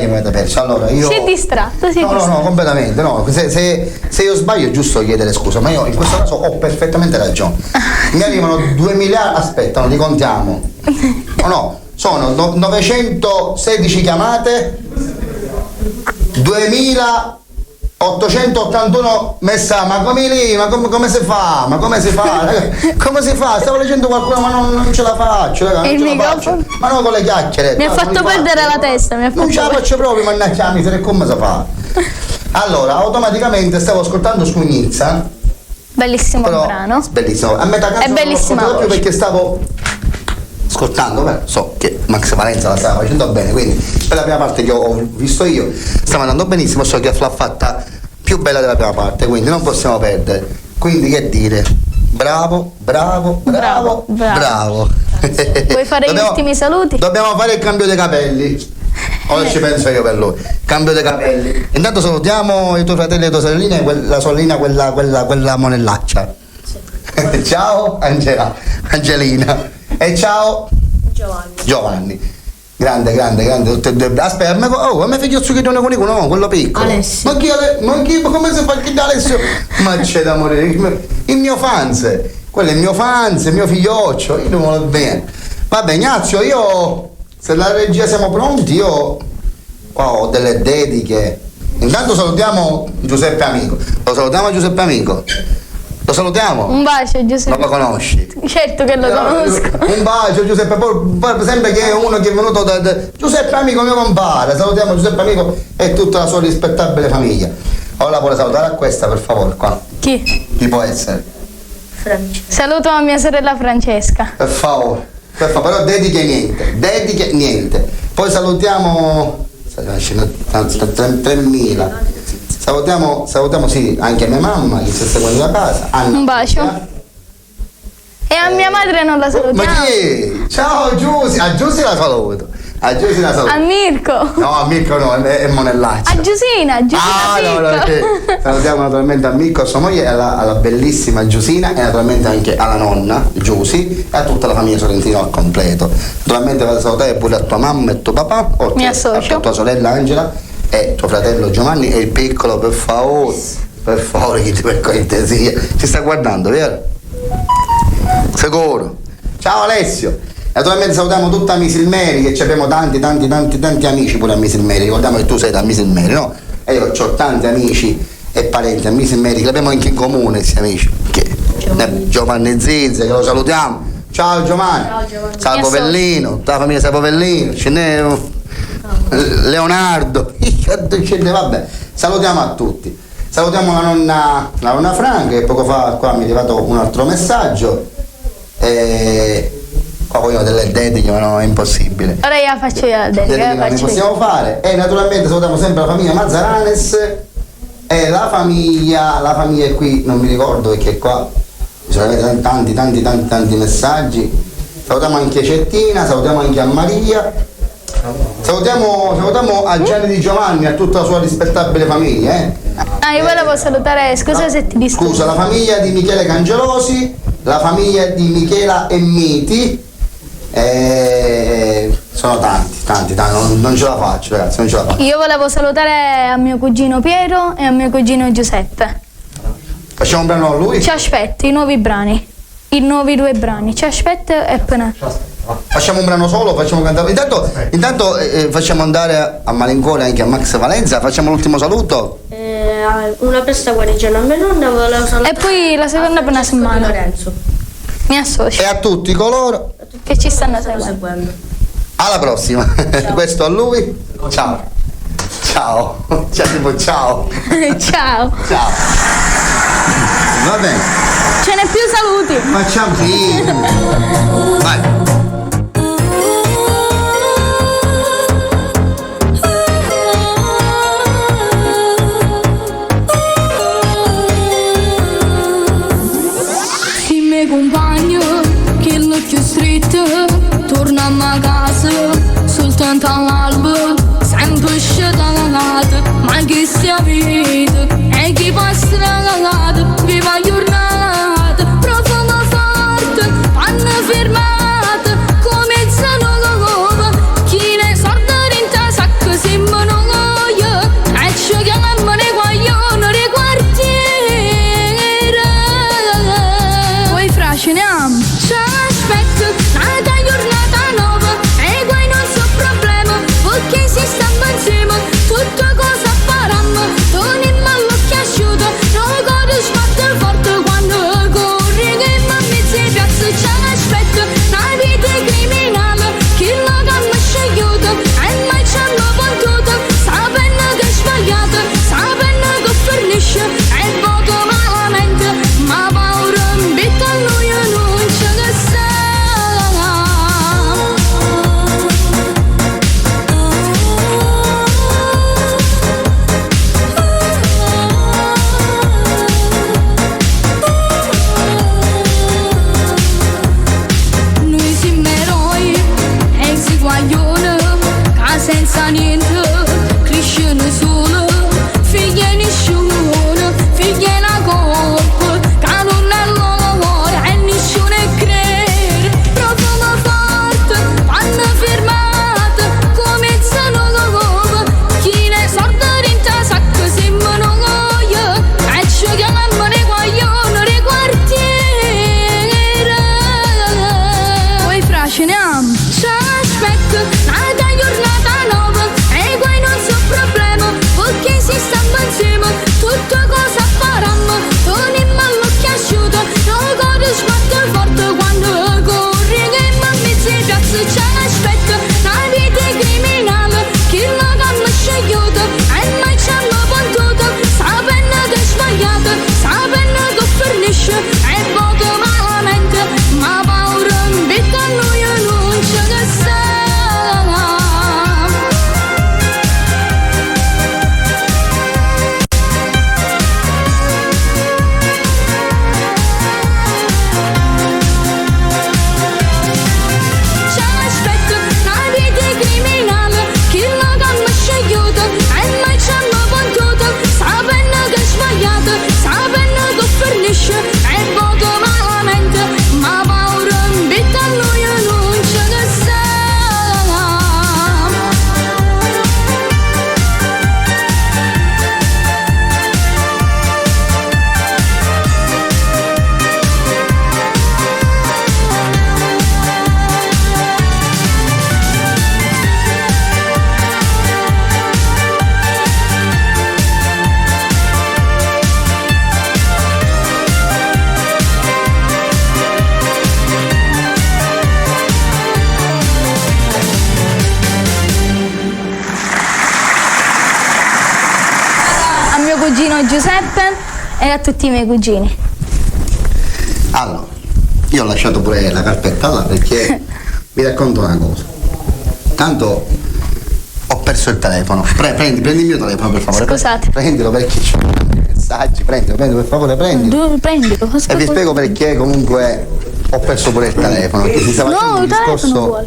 io. Si è distratto, No, completamente. No. Se io sbaglio è giusto chiedere scusa, ma io in questo caso ho perfettamente ragione. Mi arrivano 2 miliardi, aspetta, non li contiamo. No, sono 916 chiamate, 2881 messaggi. Ma come lì? Come si fa? Come si fa? Stavo leggendo qualcuno, ma non ce la faccio, raga, E il non ce la faccio. microfono? Ma no, con le chiacchiere. Mi ha guarda, fatto non li perdere faccio. la testa, Non ce la faccio proprio, mannaggia la miseria, come si fa? Allora, automaticamente stavo ascoltando Scugnizza. Bellissimo Però, brano. bellissimo. A metà canzone È bellissima non l'ho ascoltato più voce. perché stavo ascoltando, beh, so che Max Valenza la stava facendo bene, quindi per la prima parte che ho visto io stava andando benissimo, so che l'ha fatta più bella della prima parte, quindi non possiamo perdere. Quindi che dire? Bravo. Bravo. Vuoi fare gli ultimi saluti? Dobbiamo fare il cambio dei capelli. Ora ci penso io per lui. Cambio dei capelli. Intanto salutiamo i tuoi fratelli e le tue sorelline e la sorellina, quella monellaccia. Ciao Angelina. E ciao Giovanni. Grande, tutte e due. Aspetta, a me figlio zucchitone con no, quello piccolo. Alessio. Ma chi come si fa chi da Alessio? Ma c'è da morire. Il mio fans, quello è il mio fans, il mio figlioccio, io non lo bene. Vabbè, Ignazio, io se la regia siamo pronti, io qua ho delle dediche. Intanto salutiamo Giuseppe Amico. Lo salutiamo Giuseppe Amico. Lo salutiamo? Un bacio Giuseppe. Non lo conosci? Certo che lo conosco. Un bacio Giuseppe, poi sembra che è uno che è venuto da Giuseppe Amico, mio compare. Salutiamo Giuseppe Amico e tutta la sua rispettabile famiglia. Ora vuole salutare a questa, per favore, qua. Chi? Può essere? Saluto a mia sorella Francesca. Per favore, però dediche niente. Poi salutiamo 3.000. Salutiamo sì anche mia mamma che si sta seguendo da casa. Anna, Un bacio. E a mia madre non la Ma salutiamo. chi è? Ciao Giusy, a Giusy la saluto. A Giusy la saluto. A Mirko. No, a Mirko no, è Monellaccio. A Giusina No, Picco. salutiamo naturalmente a Mirko, a sua moglie, alla bellissima Giusina e naturalmente anche alla nonna Giusy e a tutta la famiglia Sorrentino al completo. Naturalmente vado a salutare pure a tua mamma e tuo papà, oltre Mi associo. a tua sorella Angela e tuo fratello Giovanni e il piccolo, per favore, che ti per cortesia. Ci sta guardando, vero? Sicuro. Ciao Alessio. Naturalmente salutiamo tutta Misilmeri, che ci abbiamo tanti amici pure a Misilmeri. Ricordiamo che tu sei da Misilmeri, no? E io ho tanti amici e parenti a Misilmeri che abbiamo anche in comune, questi amici. Giovanni Zizze, che lo salutiamo. Ciao Giovanni. Salvo Pellino, tutta la famiglia Salvo Pellino, ce n'è Leonardo. Vabbè, salutiamo a tutti. Salutiamo la nonna Franca, che poco fa qua mi è arrivato un altro messaggio. Qua vogliono delle dediche, ma no, è impossibile. Ora io la faccio io la dedica. Non ne possiamo fare. E naturalmente salutiamo sempre la famiglia Mazzaranes e la famiglia è qui, non mi ricordo perché qua ci sono tanti messaggi. Salutiamo anche Cettina, salutiamo anche a Maria. Salutiamo a Gianni Di Giovanni e a tutta la sua rispettabile famiglia. Io volevo salutare, scusa se ti disturbo. Scusa, la famiglia di Michele Cangelosi, la famiglia di Michela e Miti. Sono tanti, non ce la faccio, ragazzi, non ce la faccio. Io volevo salutare a mio cugino Piero e a mio cugino Giuseppe. Facciamo un brano a lui? Ci aspetto, i nuovi brani. I nuovi 2 brani. Ci aspetto e appena. Facciamo un brano solo, facciamo cantare. Intanto facciamo andare a malincuore anche a Max Valenza, facciamo l'ultimo saluto. Una pesta guarigione a mia nonna, volevo salutare. E poi la seconda per una settimana. Lorenzo. Mi associo. E a tutti coloro Che ci stanno seguendo. alla prossima. Questo a lui. Ciao. Ciao. Ciao. Ciao. Ciao. Va bene. Ce n'è più saluti. Facciamo sì. Vai. Compagno, che l'occhio stretto, torniamo a casa, soltanto all'alba, sempre scegliata, ma che si avete, e chi passa la viva giornata, profumo forte, panna firmata, a mio cugino Giuseppe e a tutti i miei cugini. Allora, io ho lasciato pure la carpetta là perché vi racconto una cosa. Tanto ho perso il telefono. Prendi il mio telefono per favore. Scusate. Prendilo perché c'ho tanti messaggi. Prendilo per favore, prendilo. Prendilo. E vi spiego perché comunque ho perso pure il telefono. Perché si stava facendo No, un il telefono discorso. vuole.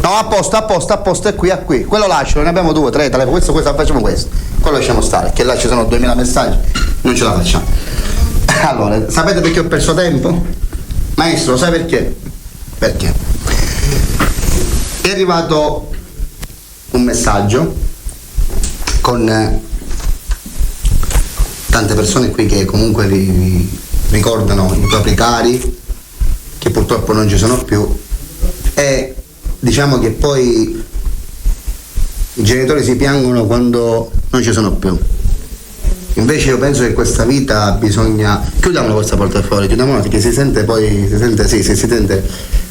No, a posto, è qui. Quello lascio, ne abbiamo 2, 3 telefoni. Questo, facciamo questo. Quello lasciamo stare, che là ci sono 2000 messaggi, non ce la facciamo. Allora, sapete perché ho perso tempo? Maestro, sai perché? Perché? È arrivato un messaggio con tante persone qui che comunque ricordano i propri cari, che purtroppo non ci sono più, e diciamo che poi i genitori si piangono quando non ci sono più. Invece io penso che questa vita bisogna... Chiudiamola questa porta fuori, chiudiamola perché si sente.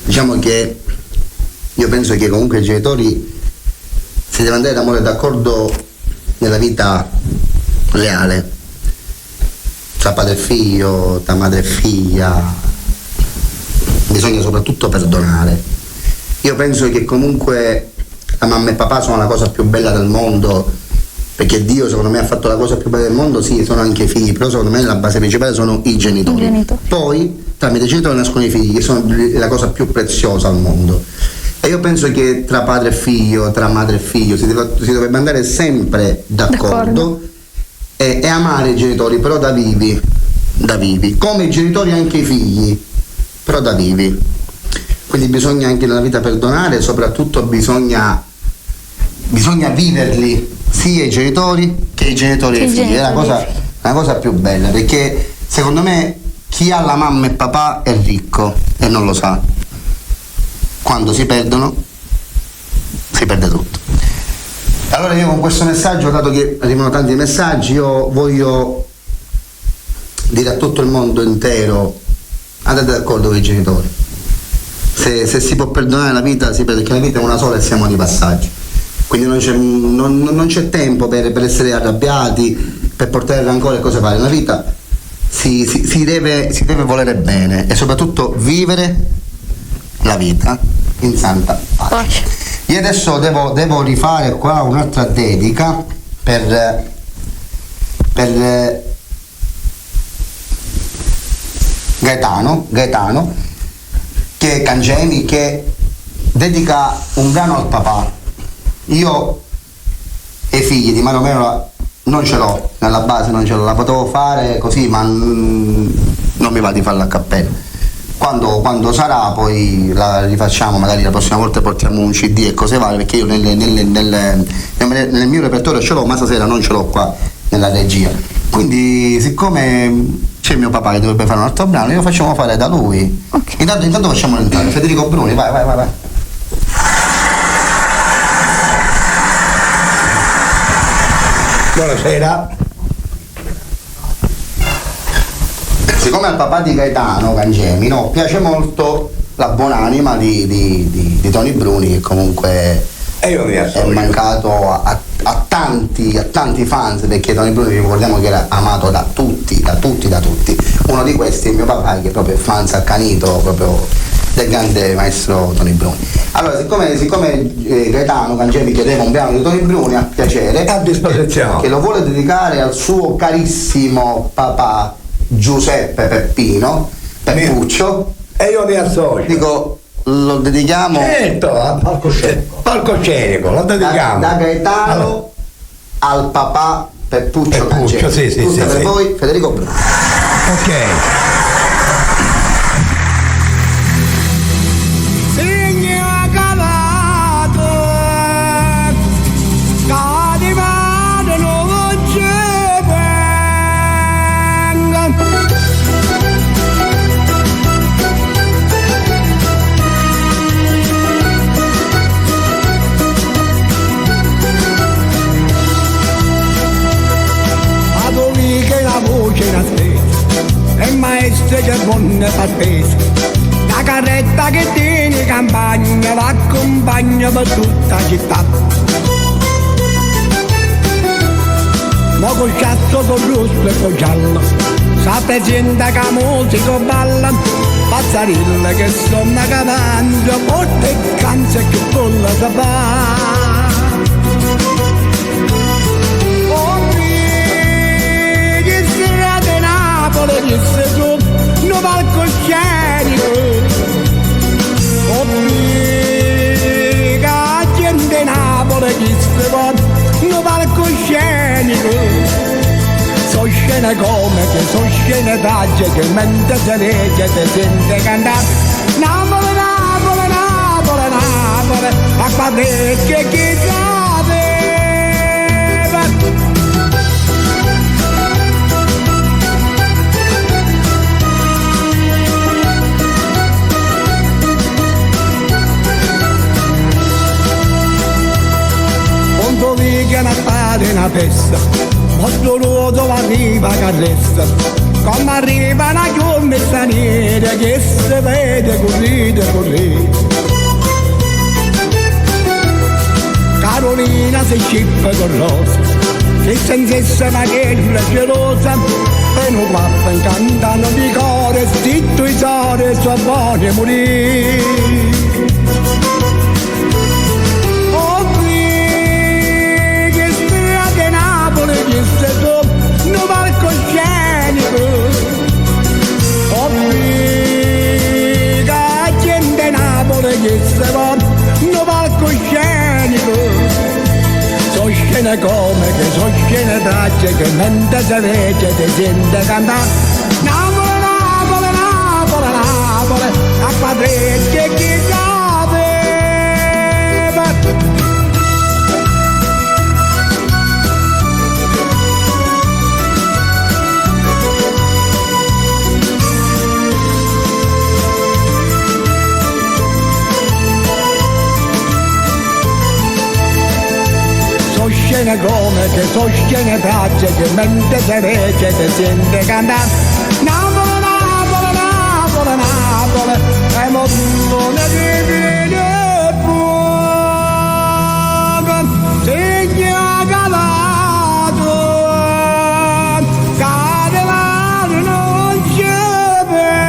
Diciamo che io penso che comunque i genitori si deve andare d'amore d'accordo nella vita reale, tra padre e figlio, tra madre e figlia. Bisogna soprattutto perdonare. Io penso che comunque la mamma e papà sono la cosa più bella del mondo, perché Dio secondo me ha fatto la cosa più bella del mondo. Sì, sono anche i figli, però secondo me la base principale sono i genitori. Poi tramite i genitori nascono i figli, che sono la cosa più preziosa al mondo. E io penso che tra padre e figlio, tra madre e figlio si dovrebbe andare sempre d'accordo. E amare i genitori, però da vivi, come i genitori anche i figli, però da vivi. Quindi bisogna anche nella vita perdonare, e soprattutto bisogna viverli sia i genitori che i genitori e i figli. È la cosa più bella, perché secondo me chi ha la mamma e papà è ricco e non lo sa. Quando si perdono si perde tutto. Allora io con questo messaggio, dato che arrivano tanti messaggi, io voglio dire a tutto il mondo intero: andate d'accordo con i genitori. Se si può perdonare la vita, perché la vita è una sola e siamo di passaggio. Quindi non c'è tempo per essere arrabbiati, per portare rancore e cose varie. La vita si deve volere bene e soprattutto vivere la vita in santa pace. Io adesso devo rifare qua un'altra dedica per Gaetano che è Cangemi, che dedica un brano al papà. Io e i figli di Mario Merola non ce l'ho, nella base non ce l'ho, la potevo fare così, ma non mi va di farla a cappella. Quando sarà poi la rifacciamo, magari la prossima volta portiamo un CD e cose varie, perché io nel mio repertorio ce l'ho, ma stasera non ce l'ho qua nella regia. Quindi siccome c'è mio papà che dovrebbe fare un altro brano, io facciamo fare da lui. Okay. Intanto facciamo entrare Federico Bruni, vai. Buonasera. Siccome al papà di Gaetano Cangemi piace molto la buonanima di Tony Bruni, che comunque è mancato a tanti fans, perché Tony Bruni ricordiamo che era amato da tutti. Uno di questi è mio papà, che è proprio fans accanito proprio del grande maestro Tony Bruni. Allora, siccome Gaetano Cangemi chiedeva un brano di Tony Bruni, a piacere, a disposizione, che lo vuole dedicare al suo carissimo papà Giuseppe Peppuccio, e io mi associo. Dico, lo dedichiamo. Certo, al palcoscenico, lo dedichiamo. Da Gaetano al papà Peppuccio Cangemi. Sì, per voi, Federico Bruni. Ok. Maestra che buona partita, la carretta che tiene campagna l'accompagna per tutta la città. Ma cazzo con giusto e con giallo. State gente che musica balla, pazzarille che sono che mangia, porta e canza che bolla da fa. Che se tu non palcoscenico obbliga gente Napoli che se va non palcoscenico so scene come che so scene taglie che mentre se legge te sente cantare Napoli, Napoli, Napoli, Napoli a quadrecchie che sapeva. Che una spada e una festa, molto nuoto arriva carrezza, come arriva una giornata straniera che si vede correre, correre. Carolina si scippa con rosa, che senza una chiesa gelosa, e non guarda incantano di cuore, zitto i sole, sua voglia morire. Non palcoscenico obbliga gente Napoli che se va non palcoscenico so scene come che so scene tracce che mentre se vede ti sente cantare Napoli, Napoli, Napoli, Napoli a quadrecchie chi sapeva. Scene come che so scene tracce che mentre se vede ti sente cantare Napoli, Napoli, Napoli, Napoli e montone di vino fuoco segna calato cade la non c'è bella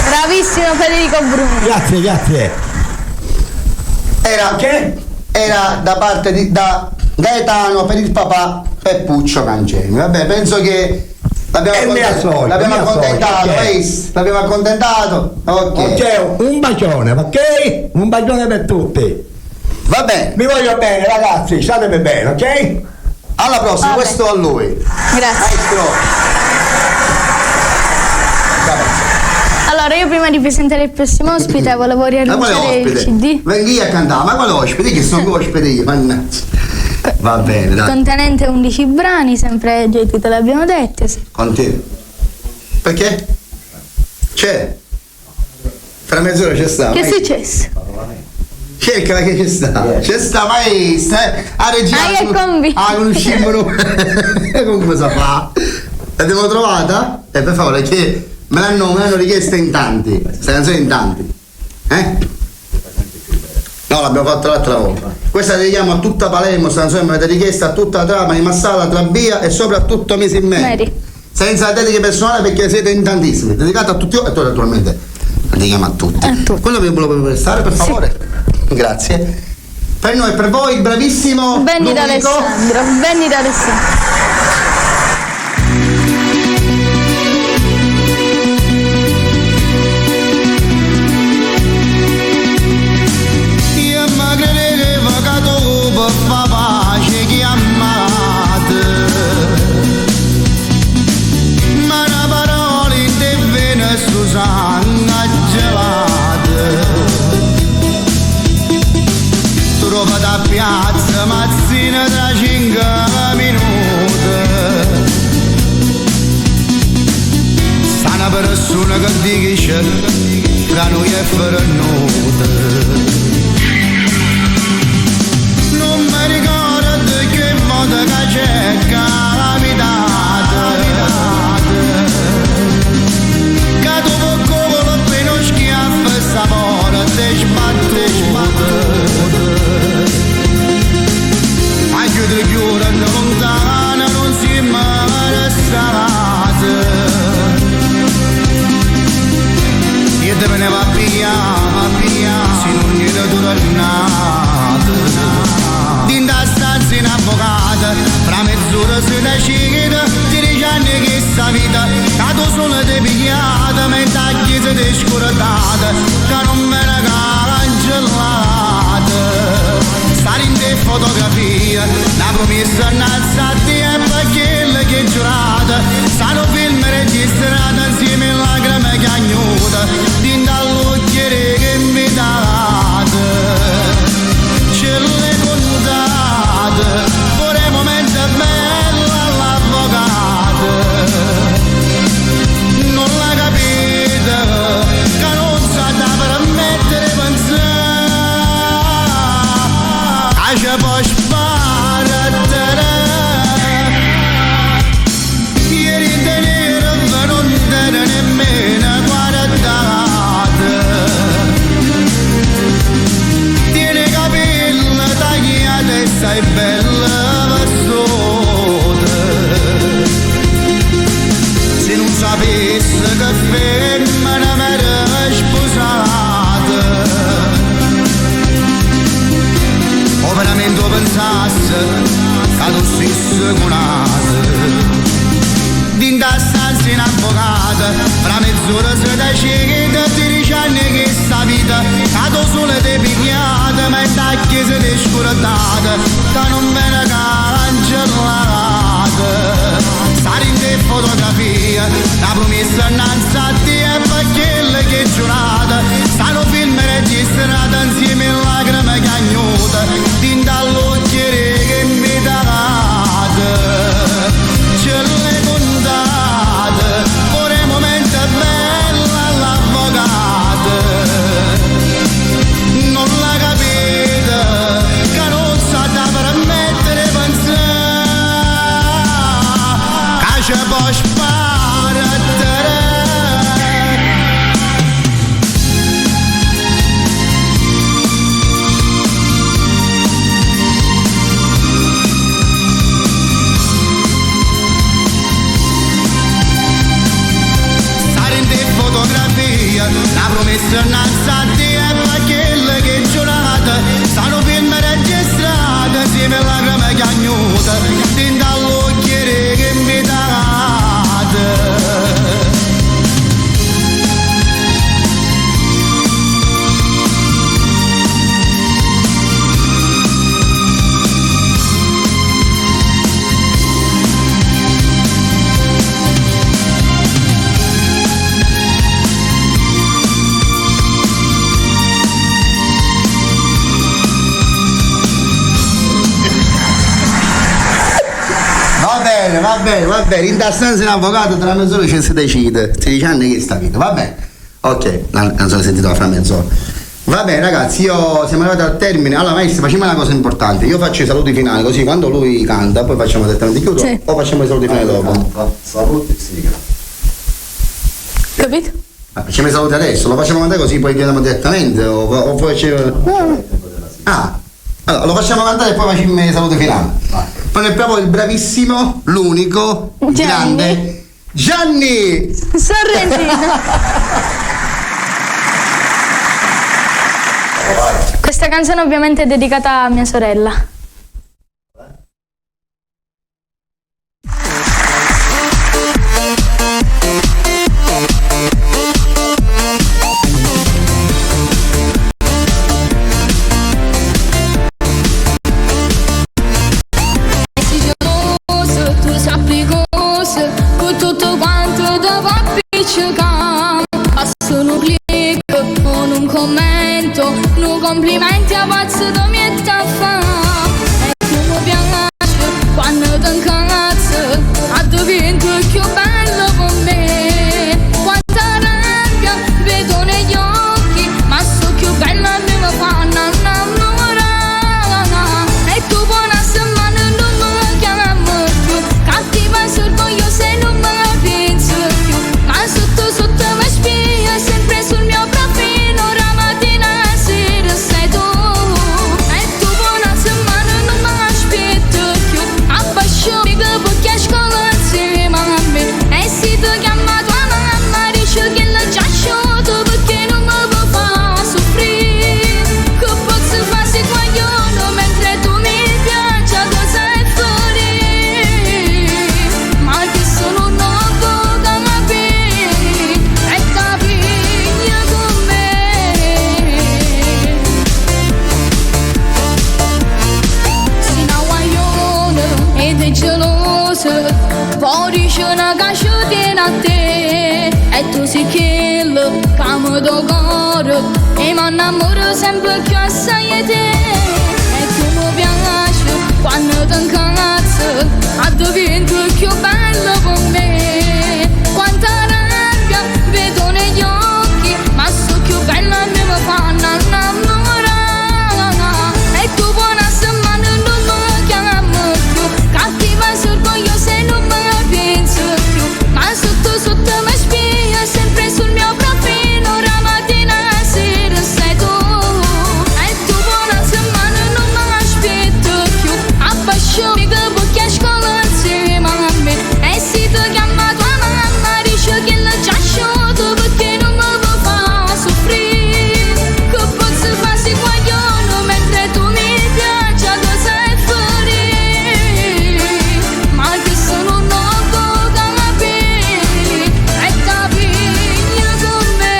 Bravissimo Federico Bruno. Grazie, grazie. Era da parte da Gaetano per il papà Peppuccio Cancemi. Vabbè, penso che l'abbiamo accontentato, l'abbiamo accontentato. Ok, un bacione, ok? Un bacione per tutti. Va bene. Mi voglio bene, ragazzi, statemi bene, ok? Alla prossima, questo a lui. Grazie. Maestro. Allora, io prima di presentare il prossimo ospite volevo riannunciare il CD. Vengi a cantare, ma quale ospite? Che sono ospite io, mannaggia. Va bene, dai. Contenente 11 brani, sempre già i titoli abbiamo detto. Continua. Perché? C'è. Fra mezz'ora c'è sta. Che è successo? Cercala che c'è sta. C'è sta maestra. A registrato. Che convinto. Ah, conosciamo. Come si fa? L'abbiamo trovata? Per favore, che me l'hanno richiesta in tanti. Questa canzone in tanti. No, l'abbiamo fatta l'altra volta. Questa la dedichiamo a tutta Palermo, questa canzone me l'avete richiesta a tutta Trapani, Massala, Trabia e soprattutto Mesi Meri. Senza dediche personali perché siete in tantissimi. Dedicata a tutti e tu naturalmente la dedichiamo a tutti. Quello vi volevo prestare, per favore. Sì. Grazie. Per noi e per voi, bravissimo. Benny d'Alessandro. Benny d'Alessandro. Piazza mazzina tra 5 minuti sta una persona che dice che noi è fernuta non mi ricordo che modo che c'è calamità che tu poco appena schiaffo sta porta se non niente tornato. Dinda stanza in avvocato, fra mezz'ora si decide, 10 anni che sta vita, cato solo te pigliata, mentre a chiesa te scordata, che non me ne cancellata. Stare in te fotografia, la promessa innalzata e quella che è giurata, stanno film registrati insieme a lacrime cagnute, dinda all'occhiere che mi date, ce le contate, pure momento bello all'avvocato, non la capite, che non sa da permettere pensare, che ci può sparare. Ieri te nero non te nemmeno guardate, tieni i capelli tagliati e sei bella vestita. Se non sapessi che femmina mi era sposata, o veramente pensasse che tu stessi curata. Dinda stanza in avvocato, fra mezz'ora si decide, 10 anni che sta vita, cato solo te pigliata, ma è da chiesa te scordata, che non me ne cancellata. Stare in te fotografia, la promessa innalzata e quella che è giurata, stanno film registrati insieme a lacrime cagnute, dinda all'occhiere che mi date, ce le contate, pure momento bello all'avvocato, non la capite, che non sa da permettere pensare, che ci può sparare. La promessa innalzata e quella che è giurata, stanno film registrati insieme a lacrime cagnute, dinda all'occhiere che mi date. Va bene, in da stanza in avvocato tra mezz'ora ci si decide, 16 anni che sta vita, va bene? Ok, la canzone sentita fra mezz'ora. Va bene ragazzi, siamo arrivati al termine. Allora maestro, facciamo una cosa importante, io faccio i saluti finali, così quando lui canta poi facciamo direttamente chiudo, sì. O facciamo i saluti finali dopo? Saluti, sigla. Capito? Facciamo i saluti adesso, lo facciamo cantare così poi chiudiamo direttamente o poi allora, lo facciamo cantare e poi facciamo i saluti finali. Poi è proprio il bravissimo, l'unico, il grande Gianni Sorrentino. Questa canzone ovviamente è dedicata a mia sorella. Complimenti a pazzo da mietta fa, e tu mi piace quando ti incazzo, a divento più bello con me, quanta rabbia vedo negli occhi, ma so più bella mi fanno innamorare, e tu buona settimana non mi chiamo più, cattiva sorgoglio se non mi penso più, ma sotto sotto mi spia sempre sul mio profilo, la mattina sera sei tu. Ora c'è una casciutina a te e tu sei quello che amo tuo cuore e mi innamoro sempre più assai di te e tu mi piaci quando ti incazzo a divento più bello con me quanta rabbia vedo negli occhi ma so più bella e mi fanno innamorare e tu buona settimana non mi chiamo più cattiva sorgogliosa e non mi penso più ma sotto mi spia sempre sul mio profilo la mattina e sera sei tu e tu buona settimana non mi aspetto più abbasciami che bucchi a scuola insieme a me e se ti chiama tua mamma dice che l'ha già sciolto perché non mi può far soffrire che posso farsi guaglione mentre tu mi piaci a cosa è fuori ma che sono un nodo capire e capire con me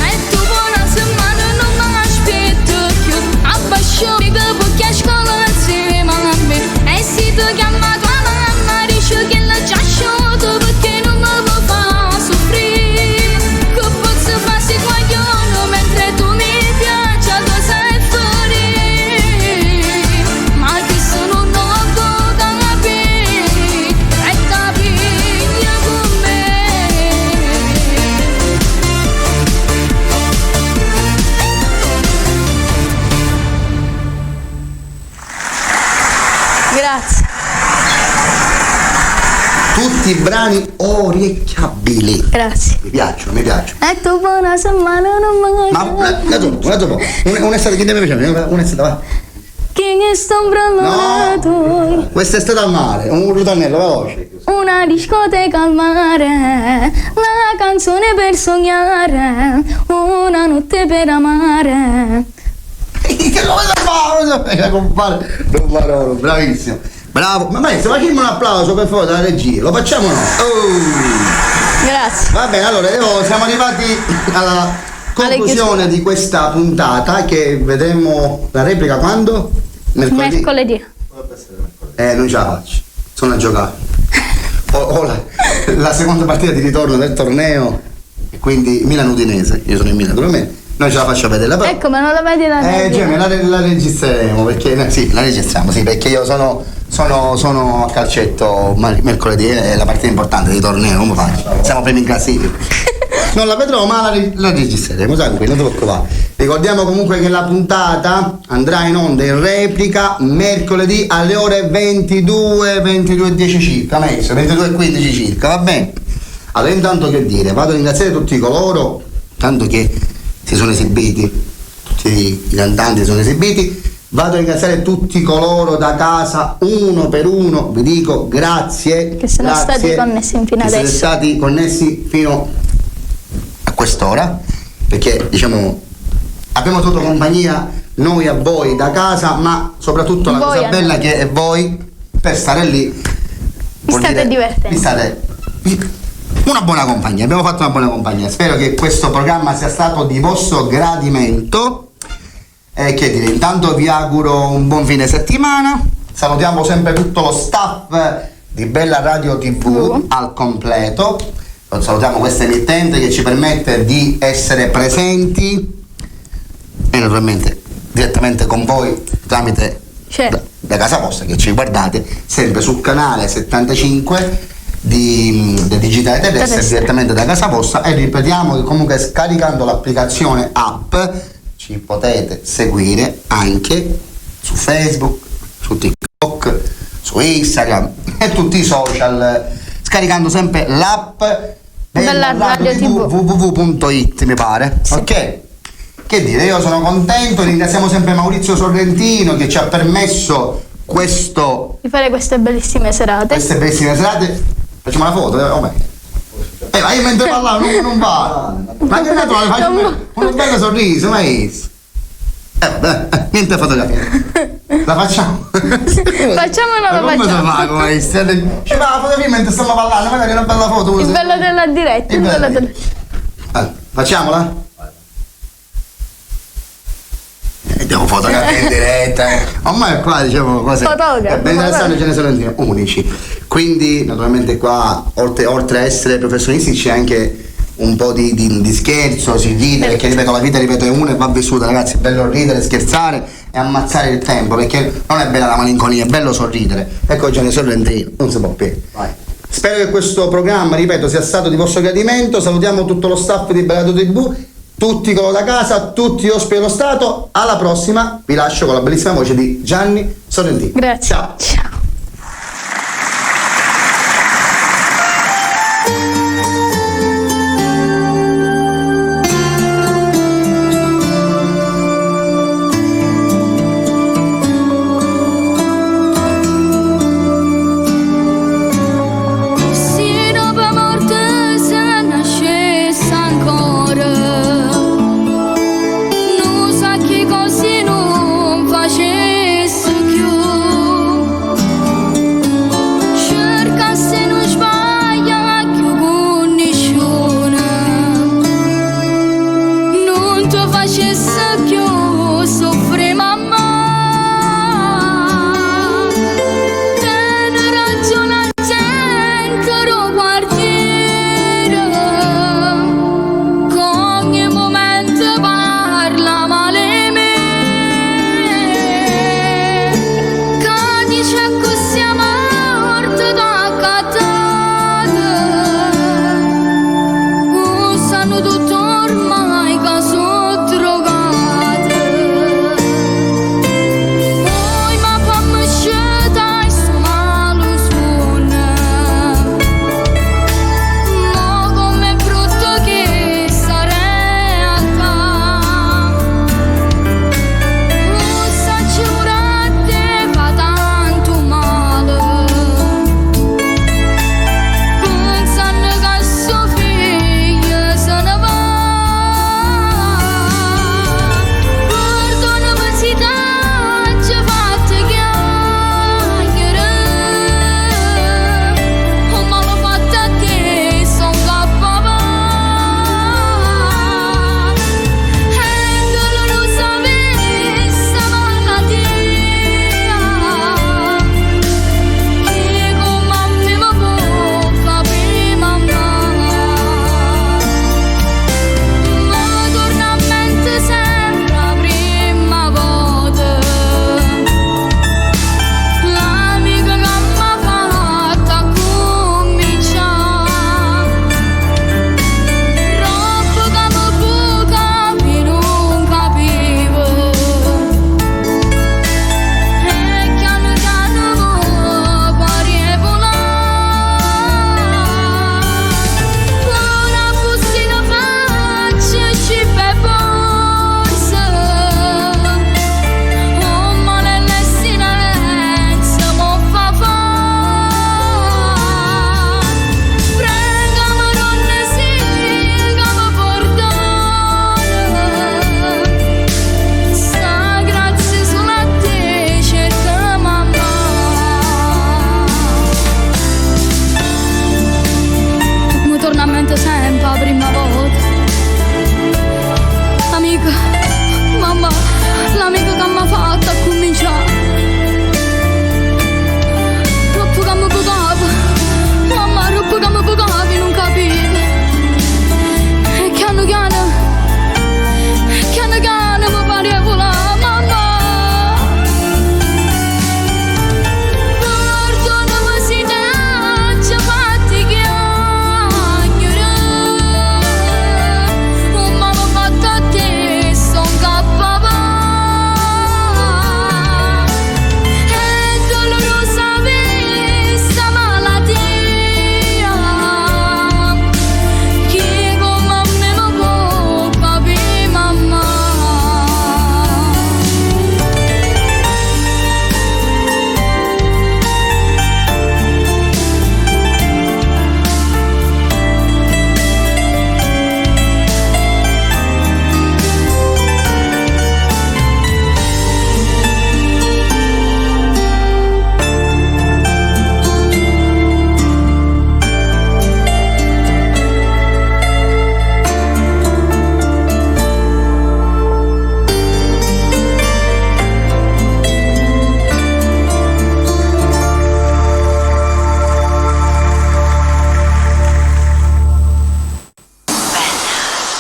e tu buona settimana non mi aspetto più abbasciami che bucchi a scuola insieme a me e se ti chiama tua mamma dice che l'ha già sciolto perché non mi può far soffrire che posso farsi guaglione mentre tu mi piaci a cosa è fuori ma che sono un nodo capire e capire con me Grazie. Tutti brani orecchiabili. Grazie. Mi piacciono. E tu buona settimana non mi Ma dopo. Un'estate che mi piace, un'estate va. che sto bravo Questa è stata al mare, un ritornello veloce. una discoteca al mare, la canzone per sognare, una notte per amare. Che lo vedo fare? Don Barolo, bravissimo. Bravo. Ma maestro, facciamo un applauso per favore dalla regia. Lo facciamo o no? Grazie. Va bene, allora siamo arrivati alla conclusione di questa puntata che vedremo la replica quando? Mercoledì. Non ce la faccio. Sono a giocare. Ho la seconda partita di ritorno del torneo e quindi Milan-Udinese. Io sono in Milan, naturalmente. Non ce la faccio vedere però. Ecco, ma non la vedi la replica? La registreremo perché sì, la registriamo, sì, perché io sono a calcetto mercoledì, è la partita importante di torneo, come faccio? Siamo primi in classifica. Non la vedrò, ma la registreremo, tranquillo, non ti preoccupare. Ricordiamo comunque che la puntata andrà in onda in replica mercoledì alle ore 22:10 circa, messo 22:15 circa, va bene? Allora intanto che dire, vado a ringraziare tutti coloro, tanto che si sono esibiti, tutti i cantanti si sono esibiti, vado a ringraziare tutti coloro da casa uno per uno, vi dico grazie. Che sono stati connessi fino adesso. Siete stati connessi fino a quest'ora, perché diciamo abbiamo tenuto compagnia noi a voi da casa, ma soprattutto la voi cosa bella che è voi per stare lì. Vi state divertendo. Vi state una buona compagnia, abbiamo fatto una buona compagnia. Spero che questo programma sia stato di vostro gradimento. E che dire, intanto vi auguro un buon fine settimana. Salutiamo sempre tutto lo staff di Bella Radio TV al completo. Salutiamo questa emittente che ci permette di essere presenti e naturalmente direttamente con voi tramite da casa vostra, che ci guardate sempre sul canale 75 del digitale terrestre direttamente da casa vostra. E ripetiamo che comunque scaricando l'applicazione app ci potete seguire anche su Facebook, su TikTok, su Instagram e tutti i social, scaricando sempre l'app della Radio TV www.it, mi pare. Sì. Ok? Che dire, io sono contento, ringraziamo sempre Maurizio Sorrentino che ci ha permesso di fare queste bellissime serate. Facciamo la foto, vabbè. Ma io mentre parlavo non va. Ma che fatto? Faccio un bello sorriso, ma niente fotografia. La facciamo? Facciamo o non la Ma come facciamo? si fa come ci fa la fotografia mentre stiamo parlando, magari una bella foto. Il bello della diretta. Il bello della... Allora, facciamola? Andiamo fotografare in diretta. Ormai qua diciamo cose ben interessanti, ce ne sono unici. Quindi naturalmente qua oltre a essere professionisti c'è anche un po' di scherzo, si ride, perché ripeto, la vita ripeto è una e va vissuta, ragazzi, è bello ridere, scherzare e ammazzare il tempo, perché non è bella la malinconia, è bello sorridere. Ecco Gianni Sorrentino, non si può più. Spero che questo programma, ripeto, sia stato di vostro gradimento. Salutiamo tutto lo staff di Bella TV, tutti coloro da casa, tutti gli ospiti dello Stato. Alla prossima, vi lascio con la bellissima voce di Gianni Sorrentino. Grazie. Ciao.